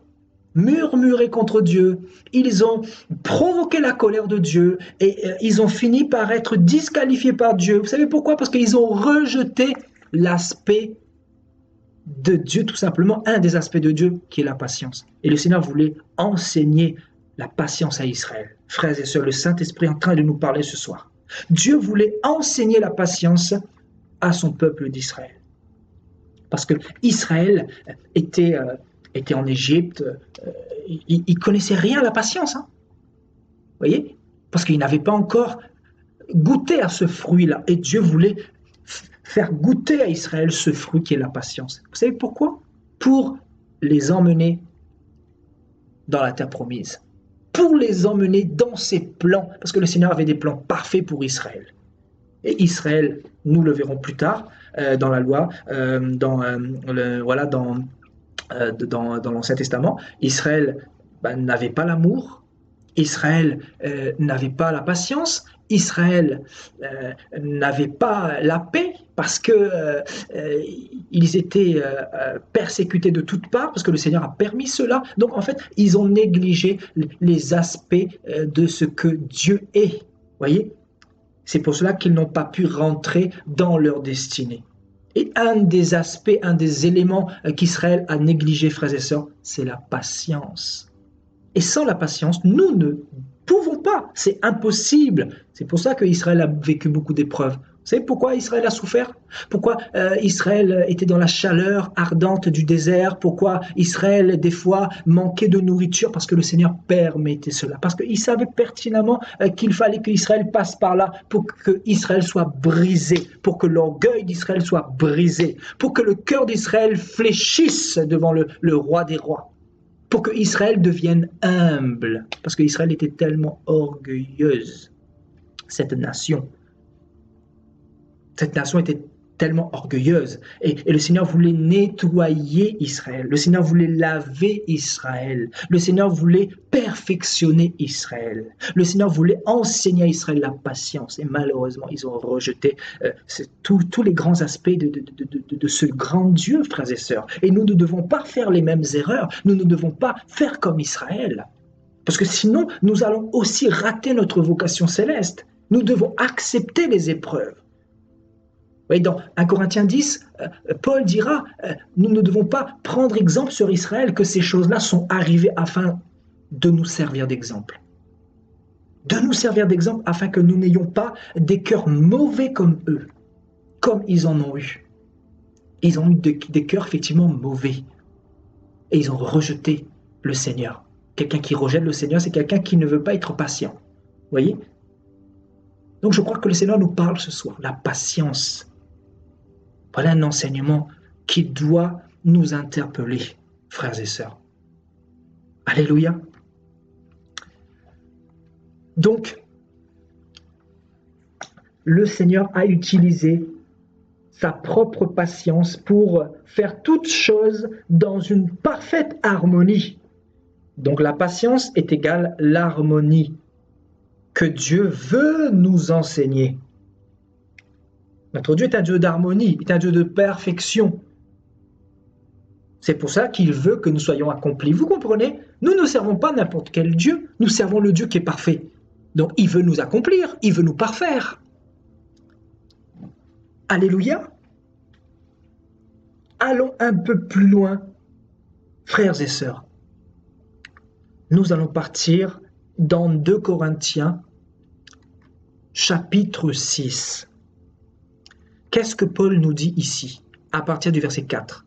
murmuré contre Dieu, ils ont provoqué la colère de Dieu et ils ont fini par être disqualifiés par Dieu. Vous savez pourquoi? Parce qu'ils ont rejeté l'aspect de Dieu, tout simplement, un des aspects de Dieu qui est la patience. Et le Seigneur voulait enseigner la patience à Israël. Frères et sœurs, le Saint-Esprit est en train de nous parler ce soir. Dieu voulait enseigner la patience à son peuple d'Israël. Parce que Israël était en Égypte, il ne connaissait rien à la patience. Vous voyez? Parce qu'il n'avait pas encore goûter à ce fruit-là. Et Dieu voulait faire goûter à Israël ce fruit qui est la patience. Vous savez pourquoi? Pour les emmener dans la terre promise. Pour les emmener dans ses plans. Parce que le Seigneur avait des plans parfaits pour Israël. Et Israël, nous le verrons plus tard dans la loi, dans l'Ancien Testament, Israël n'avait pas l'amour, Israël n'avait pas la patience, Israël n'avait pas la paix parce que ils étaient persécutés de toutes parts, parce que le Seigneur a permis cela. Donc en fait, ils ont négligé les aspects de ce que Dieu est. Voyez? C'est pour cela qu'ils n'ont pas pu rentrer dans leur destinée. Et un des aspects, un des éléments qu'Israël a négligé, frères et sœurs, c'est la patience. Et sans la patience, nous ne pouvons pas, c'est impossible. C'est pour ça qu'Israël a vécu beaucoup d'épreuves. Vous savez pourquoi Israël a souffert? Pourquoi Israël était dans la chaleur ardente du désert? Pourquoi Israël, des fois, manquait de nourriture? Parce que le Seigneur permettait cela. Parce qu'il savait pertinemment qu'il fallait qu'Israël passe par là pour qu'Israël soit brisé, pour que l'orgueil d'Israël soit brisé, pour que le cœur d'Israël fléchisse devant le roi des rois, pour que Israël devienne humble. Parce qu'Israël était tellement orgueilleuse, cette nation. Cette nation était tellement orgueilleuse. Et le Seigneur voulait nettoyer Israël. Le Seigneur voulait laver Israël. Le Seigneur voulait perfectionner Israël. Le Seigneur voulait enseigner à Israël la patience. Et malheureusement, ils ont rejeté tous les grands aspects de ce grand Dieu, frères et sœurs. Et nous ne devons pas faire les mêmes erreurs. Nous ne devons pas faire comme Israël. Parce que sinon, nous allons aussi rater notre vocation céleste. Nous devons accepter les épreuves. Dans 1 Corinthiens 10, Paul dira, nous ne devons pas prendre exemple sur Israël, que ces choses-là sont arrivées afin de nous servir d'exemple. De nous servir d'exemple afin que nous n'ayons pas des cœurs mauvais comme eux, comme ils en ont eu. Ils ont eu des cœurs effectivement mauvais. Et ils ont rejeté le Seigneur. Quelqu'un qui rejette le Seigneur, c'est quelqu'un qui ne veut pas être patient. Vous voyez? Donc je crois que le Seigneur nous parle ce soir, la patience. Voilà un enseignement qui doit nous interpeller, frères et sœurs. Alléluia. Donc, le Seigneur a utilisé sa propre patience pour faire toutes choses dans une parfaite harmonie. Donc la patience est égale l'harmonie que Dieu veut nous enseigner. Notre Dieu est un Dieu d'harmonie, est un Dieu de perfection. C'est pour ça qu'il veut que nous soyons accomplis. Vous comprenez? Nous ne servons pas n'importe quel Dieu, nous servons le Dieu qui est parfait. Donc il veut nous accomplir, il veut nous parfaire. Alléluia. Allons un peu plus loin, frères et sœurs. Nous allons partir dans 2 Corinthiens, chapitre 6. Qu'est-ce que Paul nous dit ici, à partir du verset 4?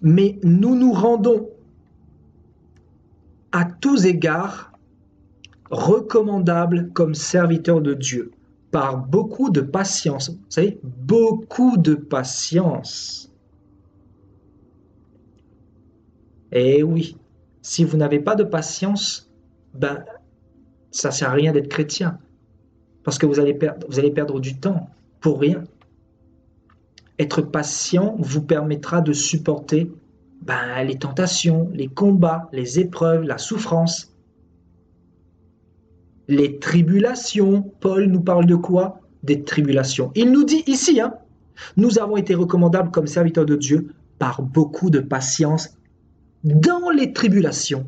Mais nous nous rendons à tous égards recommandables comme serviteurs de Dieu, par beaucoup de patience. Vous savez, beaucoup de patience. Et oui, si vous n'avez pas de patience, ça ne sert à rien d'être chrétien, parce que vous allez perdre du temps pour rien. Être patient vous permettra de supporter les tentations, les combats, les épreuves, la souffrance, les tribulations. Paul nous parle de quoi? Des tribulations. Il nous dit ici, nous avons été recommandables comme serviteurs de Dieu par beaucoup de patience dans les tribulations.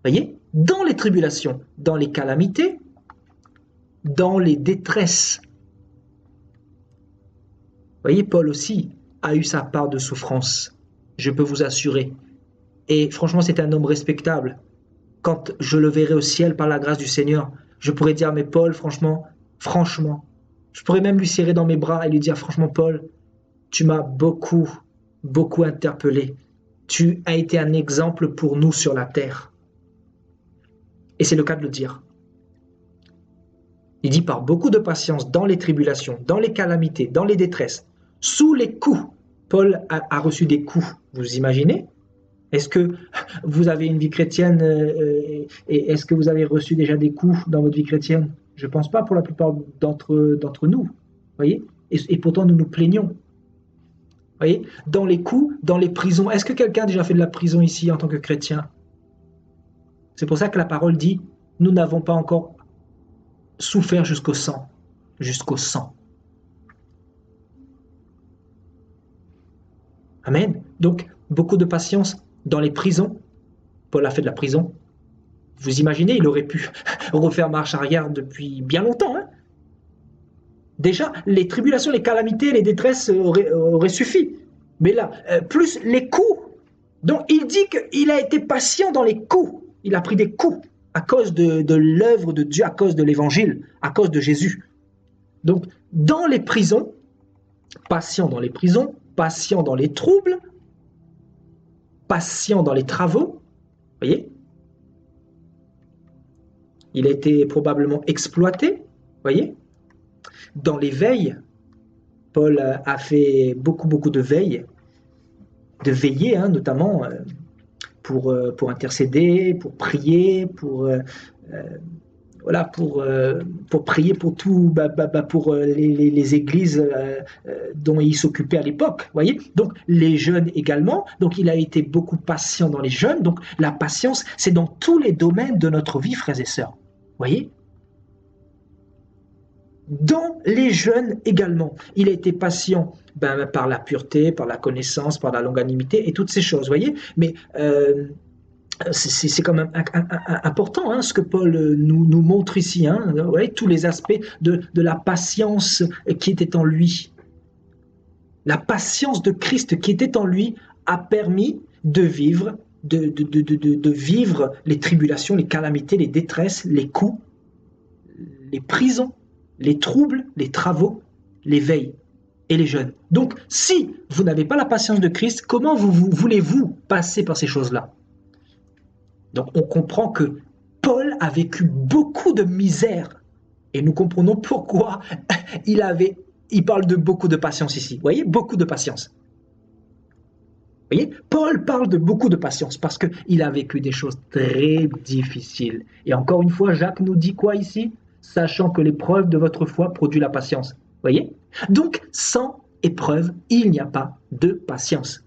Voyez? Dans les tribulations, dans les calamités, dans les détresses. Voyez, Paul aussi a eu sa part de souffrance, je peux vous assurer. Et franchement, c'est un homme respectable. Quand je le verrai au ciel par la grâce du Seigneur, je pourrais dire, mais Paul, franchement, je pourrais même lui serrer dans mes bras et lui dire, franchement, Paul, tu m'as beaucoup interpellé. tu as été un exemple pour nous sur la terre. Et c'est le cas de le dire. Il dit par beaucoup de patience dans les tribulations, dans les calamités, dans les détresses, sous les coups. Paul a reçu des coups, vous imaginez? Est-ce que vous avez une vie chrétienne et est-ce que vous avez reçu déjà des coups dans votre vie chrétienne? Je ne pense pas pour la plupart d'entre nous. Voyez? Et pourtant, nous nous plaignons. Voyez? Dans les coups, dans les prisons. Est-ce que quelqu'un a déjà fait de la prison ici en tant que chrétien? C'est pour ça que la parole dit, nous n'avons pas encore souffert jusqu'au sang. Jusqu'au sang. Amen. Donc, beaucoup de patience dans les prisons. Paul a fait de la prison. Vous imaginez, il aurait pu refaire marche arrière depuis bien longtemps. Hein. Déjà, les tribulations, les calamités, les détresses auraient suffi. Mais là, plus les coups. Donc, il dit qu'il a été patient dans les coups. Il a pris des coups à cause de l'œuvre de Dieu, à cause de l'évangile, à cause de Jésus. Donc, dans les prisons, patient dans les prisons, patient dans les troubles, patient dans les travaux, voyez? Il a été probablement exploité, voyez? Dans les veilles, Paul a fait beaucoup de veilles, de veillées hein, notamment pour intercéder, pour prier, pour prier pour tout, pour les églises dont il s'occupait à l'époque, voyez. Donc les jeunes également. Donc il a été beaucoup patient dans les jeunes. Donc la patience, c'est dans tous les domaines de notre vie, frères et sœurs, voyez. Dans les jeunes également, il a été patient par la pureté, par la connaissance, par la longanimité et toutes ces choses, voyez. Mais c'est quand même important hein, ce que Paul nous montre ici, hein, ouais, tous les aspects de la patience qui était en lui. La patience de Christ qui était en lui a permis de vivre, de vivre les tribulations, les calamités, les détresses, les coups, les prisons, les troubles, les travaux, les veilles et les jeûnes. Donc, si vous n'avez pas la patience de Christ, comment voulez-vous passer par ces choses-là? Donc on comprend que Paul a vécu beaucoup de misère et nous comprenons pourquoi il parle de beaucoup de patience ici. Vous voyez, beaucoup de patience. Vous voyez, Paul parle de beaucoup de patience parce qu'il a vécu des choses très difficiles. Et encore une fois, Jacques nous dit quoi ici? Sachant que l'épreuve de votre foi produit la patience. Vous voyez? Donc, sans épreuve, il n'y a pas de patience.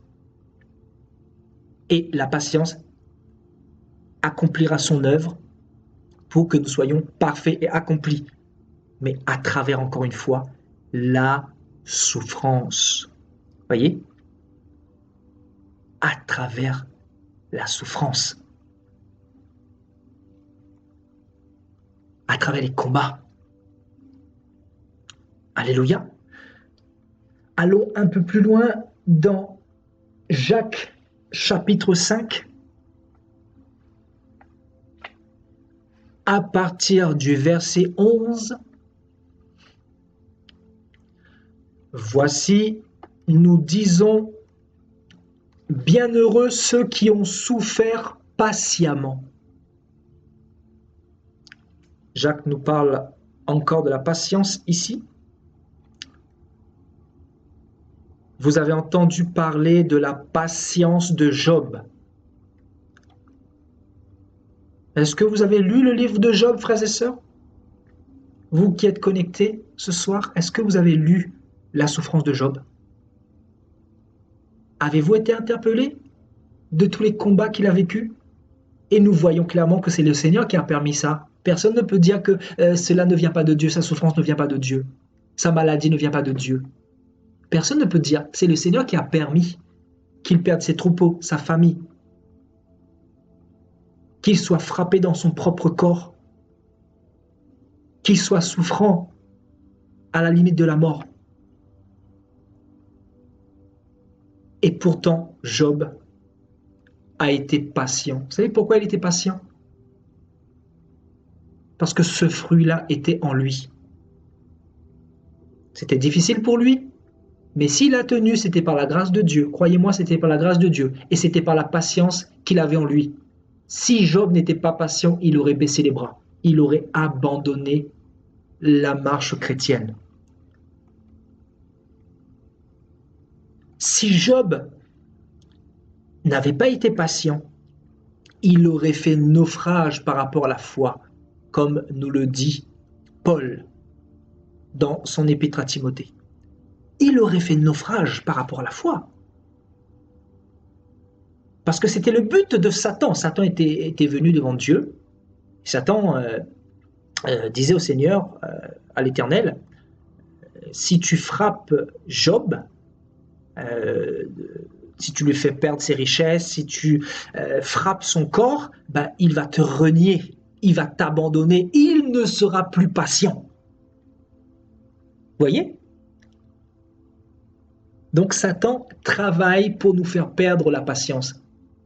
Et la patience accomplira son œuvre pour que nous soyons parfaits et accomplis. Mais à travers, encore une fois, la souffrance. Voyez? À travers la souffrance. À travers les combats. Alléluia. Allons un peu plus loin dans Jacques chapitre 5. À partir du verset 11, voici, nous disons, bienheureux ceux qui ont souffert patiemment. Jacques nous parle encore de la patience ici. Vous avez entendu parler de la patience de Job. Est-ce que vous avez lu le livre de Job, frères et sœurs? Vous qui êtes connectés ce soir, est-ce que vous avez lu la souffrance de Job? Avez-vous été interpellé de tous les combats qu'il a vécus? Et nous voyons clairement que c'est le Seigneur qui a permis ça. Personne ne peut dire que cela ne vient pas de Dieu, sa souffrance ne vient pas de Dieu, sa maladie ne vient pas de Dieu. Personne ne peut dire, c'est le Seigneur qui a permis qu'il perde ses troupeaux, sa famille, qu'il soit frappé dans son propre corps, qu'il soit souffrant à la limite de la mort. Et pourtant, Job a été patient. Vous savez pourquoi il était patient? Parce que ce fruit-là était en lui. C'était difficile pour lui, Mais s'il a tenu, c'était par la grâce de Dieu. Croyez-moi, c'était par la grâce de Dieu. Et c'était par la patience qu'il avait en lui. Si Job n'était pas patient, il aurait baissé les bras. Il aurait abandonné la marche chrétienne. Si Job n'avait pas été patient, il aurait fait naufrage par rapport à la foi, comme nous le dit Paul dans son épître à Timothée. Il aurait fait naufrage par rapport à la foi. Parce que c'était le but de Satan. Satan était venu devant Dieu. Satan disait au Seigneur, à l'Éternel, si tu frappes Job, si tu lui fais perdre ses richesses, si tu frappes son corps, ben, il va te renier, il va t'abandonner, il ne sera plus patient. Vous voyez? Donc Satan travaille pour nous faire perdre la patience.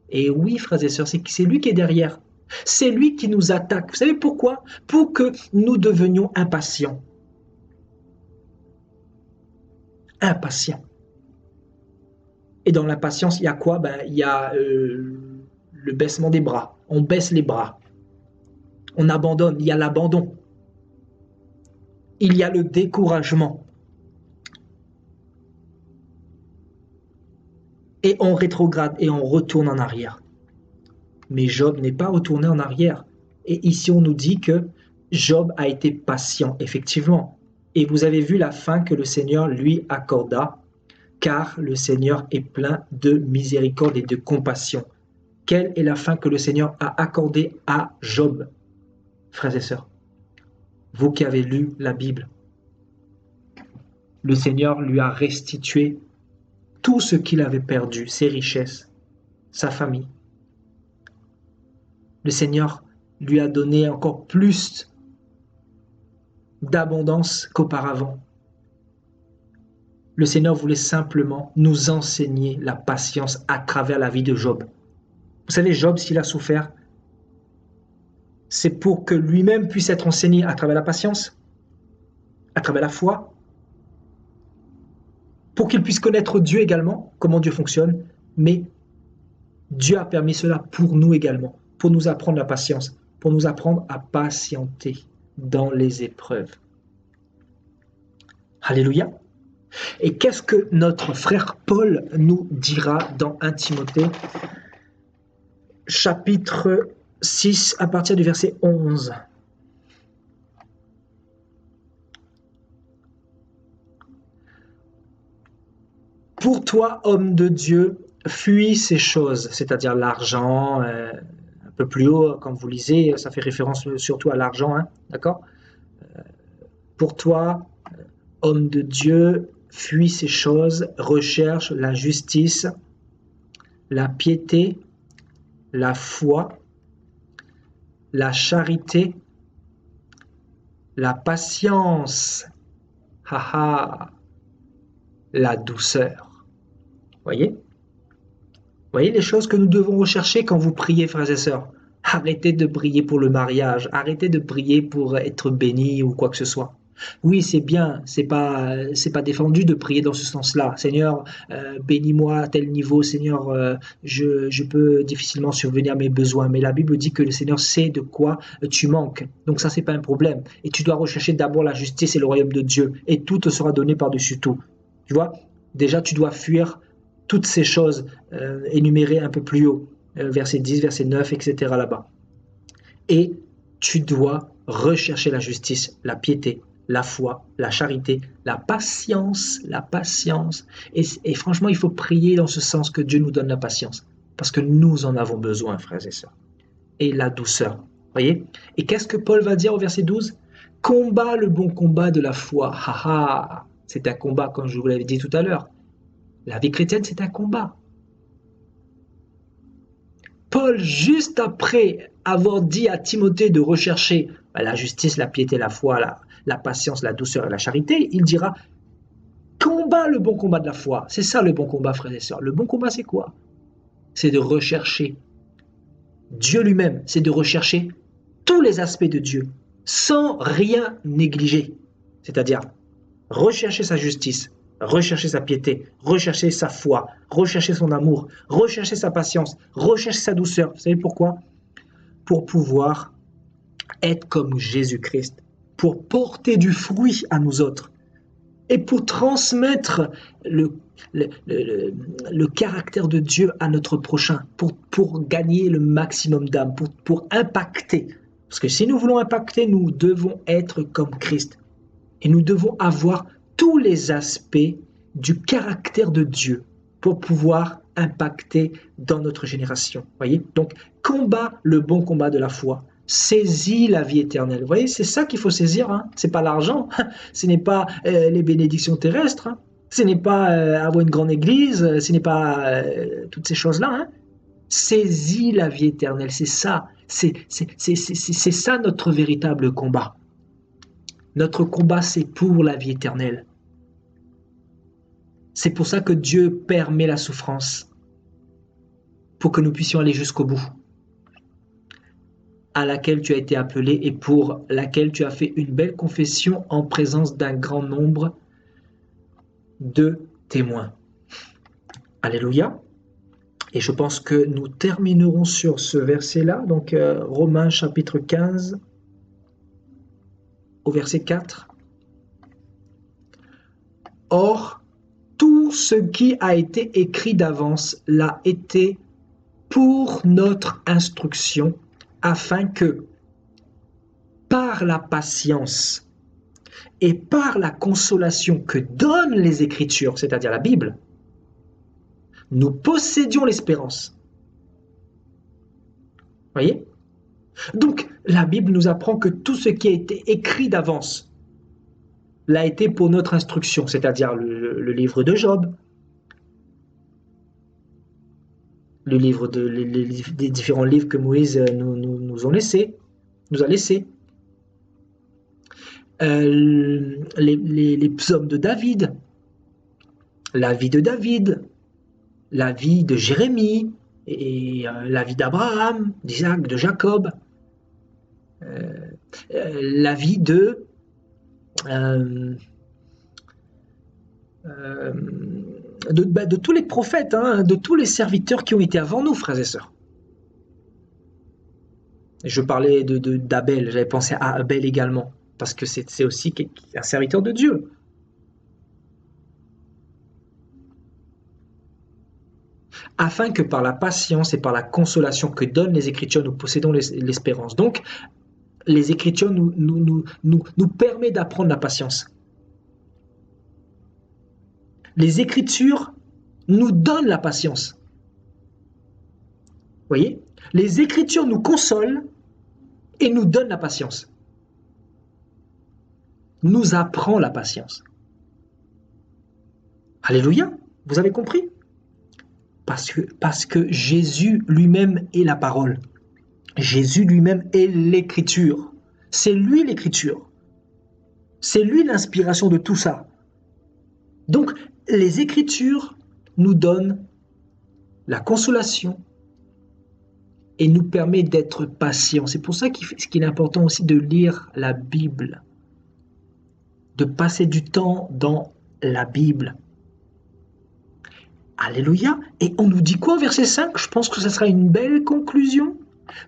Et oui, frères et sœurs, c'est lui qui est derrière. C'est lui qui nous attaque. Vous savez pourquoi? Pour que nous devenions impatients. Impatients. Et dans l'impatience, il y a quoi? Ben, il y a le baissement des bras. On baisse les bras. On abandonne. Il y a l'abandon. Il y a le découragement. Et on rétrograde et on retourne en arrière. Mais Job n'est pas retourné en arrière. Et ici, on nous dit que Job a été patient, effectivement. Et vous avez vu la fin que le Seigneur lui accorda, car le Seigneur est plein de miséricorde et de compassion. Quelle est la fin que le Seigneur a accordée à Job, frères et sœurs? Vous qui avez lu la Bible, le Seigneur lui a restitué tout ce qu'il avait perdu, ses richesses, sa famille. Le Seigneur lui a donné encore plus d'abondance qu'auparavant. Le Seigneur voulait simplement nous enseigner la patience à travers la vie de Job. Vous savez, Job, s'il a souffert, c'est pour que lui-même puisse être enseigné à travers la patience, à travers la foi, pour qu'il puisse connaître Dieu également, comment Dieu fonctionne, mais Dieu a permis cela pour nous également, pour nous apprendre la patience, pour nous apprendre à patienter dans les épreuves. Alléluia. Et qu'est-ce que notre frère Paul nous dira dans 1 Timothée, chapitre 6, à partir du verset 11. Pour toi, homme de Dieu, fuis ces choses, c'est-à-dire l'argent, un peu plus haut, quand vous lisez, ça fait référence surtout à l'argent, hein, d'accord? Pour toi, homme de Dieu, fuis ces choses, recherche la justice, la piété, la foi, la charité, la patience, la douceur. Voyez les choses que nous devons rechercher quand vous priez, frères et sœurs. Arrêtez de prier pour le mariage, arrêtez de prier pour être béni ou quoi que ce soit. Oui, c'est bien, c'est pas défendu de prier dans ce sens-là. Seigneur, bénis-moi à tel niveau, Seigneur, je peux difficilement survenir à mes besoins. Mais la Bible dit que le Seigneur sait de quoi tu manques. Donc ça, c'est pas un problème. Et tu dois rechercher d'abord la justice et le royaume de Dieu. Et tout te sera donné par-dessus tout. Tu vois? Déjà, tu dois fuir toutes ces choses énumérées un peu plus haut. Verset 10, verset 9, etc. là-bas. Et tu dois rechercher la justice, la piété, la foi, la charité, la patience. Et franchement, il faut prier dans ce sens que Dieu nous donne la patience. Parce que nous en avons besoin, frères et sœurs. Et la douceur. Voyez? Et qu'est-ce que Paul va dire au verset 12? Combat le bon combat de la foi. C'est un combat, comme je vous l'avais dit tout à l'heure. La vie chrétienne, c'est un combat. Paul, juste après avoir dit à Timothée de rechercher la justice, la piété, la foi, la patience, la douceur et la charité, il dira combat le bon combat de la foi. C'est ça le bon combat, frères et sœurs. Le bon combat, c'est quoi? C'est de rechercher Dieu lui-même, c'est de rechercher tous les aspects de Dieu, sans rien négliger. C'est-à-dire rechercher sa justice, rechercher sa piété, rechercher sa foi, rechercher son amour, rechercher sa patience, rechercher sa douceur. Vous savez pourquoi? Pour pouvoir être comme Jésus-Christ, pour porter du fruit à nous autres et pour transmettre le caractère de Dieu à notre prochain, pour gagner le maximum d'âmes, pour impacter. Parce que si nous voulons impacter, nous devons être comme Christ. Et nous devons avoir tous les aspects du caractère de Dieu pour pouvoir impacter dans notre génération. Voyez? Donc, combat le bon combat de la foi. Saisis la vie éternelle. Vous voyez, c'est ça qu'il faut saisir. Hein. Ce n'est pas l'argent, ce n'est pas les bénédictions terrestres, hein. Ce n'est pas avoir une grande église, ce n'est pas toutes ces choses-là. Hein. Saisis la vie éternelle, c'est ça. C'est ça notre véritable combat. Notre combat, c'est pour la vie éternelle. C'est pour ça que Dieu permet la souffrance, pour que nous puissions aller jusqu'au bout, à laquelle tu as été appelé et pour laquelle tu as fait une belle confession en présence d'un grand nombre de témoins. Alléluia. Et je pense que nous terminerons sur ce verset-là, donc Romains chapitre 15, au verset 4. Or, tout ce qui a été écrit d'avance l'a été pour notre instruction, afin que, par la patience et par la consolation que donnent les Écritures, c'est-à-dire la Bible, nous possédions l'espérance. Voyez? Donc, la Bible nous apprend que tout ce qui a été écrit d'avance l'a été pour notre instruction, c'est-à-dire le livre de Job, les différents livres que Moïse nous a laissés, les psaumes de David, la vie de David, la vie de Jérémie, et la vie d'Abraham, d'Isaac, de Jacob, la vie de tous les prophètes, hein, de tous les serviteurs qui ont été avant nous, frères et sœurs. Je parlais d'Abel, j'avais pensé à Abel également, parce que c'est aussi un serviteur de Dieu. Afin que par la patience et par la consolation que donnent les Écritures, nous possédons l'espérance. Donc, les Écritures nous permettent d'apprendre la patience. Les Écritures nous donnent la patience. Vous voyez? Les Écritures nous consolent et nous donnent la patience. Nous apprend la patience. Alléluia! Vous avez compris? Parce que Jésus lui-même est la parole. Jésus lui-même est l'Écriture. C'est lui l'Écriture. C'est lui l'inspiration de tout ça. Donc, les Écritures nous donnent la consolation et nous permettent d'être patients. C'est pour ça qu'il est important aussi de lire la Bible, de passer du temps dans la Bible. Alléluia. Et on nous dit quoi au verset 5? Je pense que ça sera une belle conclusion.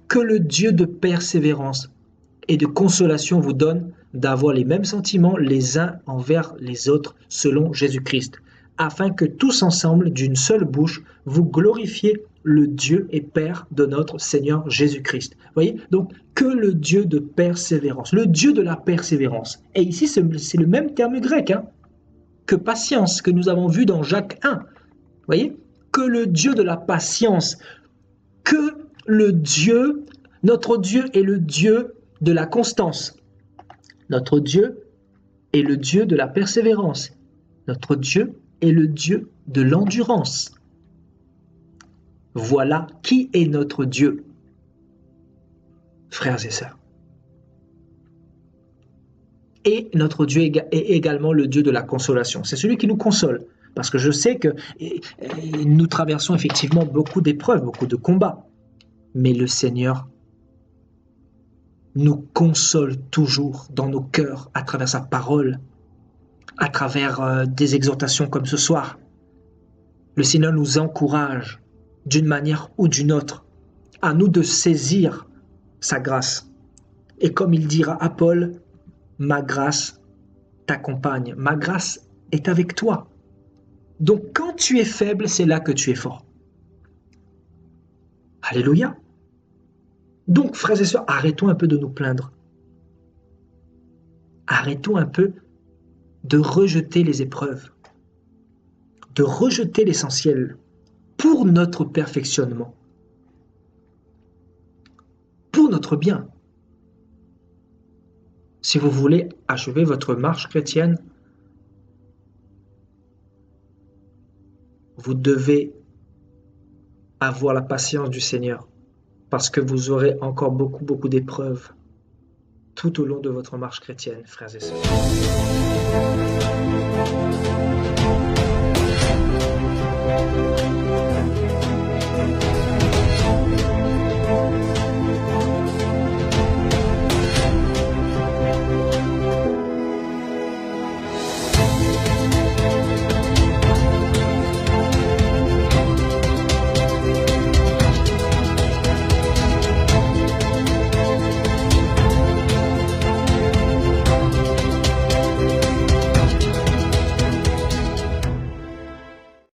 Que le Dieu de persévérance et de consolation vous donne d'avoir les mêmes sentiments les uns envers les autres selon Jésus-Christ, afin que tous ensemble, d'une seule bouche, vous glorifiez le Dieu et Père de notre Seigneur Jésus-Christ. Voyez? Donc, que le Dieu de persévérance, le Dieu de la persévérance. Et ici, c'est le même terme grec, hein, que patience, que nous avons vu dans Jacques 1. Voyez? Que le Dieu de la patience, que le Dieu, notre Dieu est le Dieu de la constance. Notre Dieu est le Dieu de la persévérance. Notre Dieu est le Dieu de l'endurance. Voilà qui est notre Dieu, frères et sœurs. Et notre Dieu est également le Dieu de la consolation. C'est celui qui nous console. Parce que je sais que nous traversons effectivement beaucoup d'épreuves, beaucoup de combats. Mais le Seigneur nous console toujours dans nos cœurs à travers sa parole. à travers des exhortations comme ce soir. Le Seigneur nous encourage d'une manière ou d'une autre, à nous de saisir sa grâce. Et comme il dira à Paul, ma grâce t'accompagne, ma grâce est avec toi. Donc quand tu es faible, c'est là que tu es fort. Alléluia. Donc frères et sœurs, arrêtons un peu de nous plaindre. Arrêtons un peu de rejeter les épreuves, de rejeter l'essentiel pour notre perfectionnement, pour notre bien. Si vous voulez achever votre marche chrétienne, vous devez avoir la patience du Seigneur, parce que vous aurez encore beaucoup d'épreuves tout au long de votre marche chrétienne, frères et sœurs.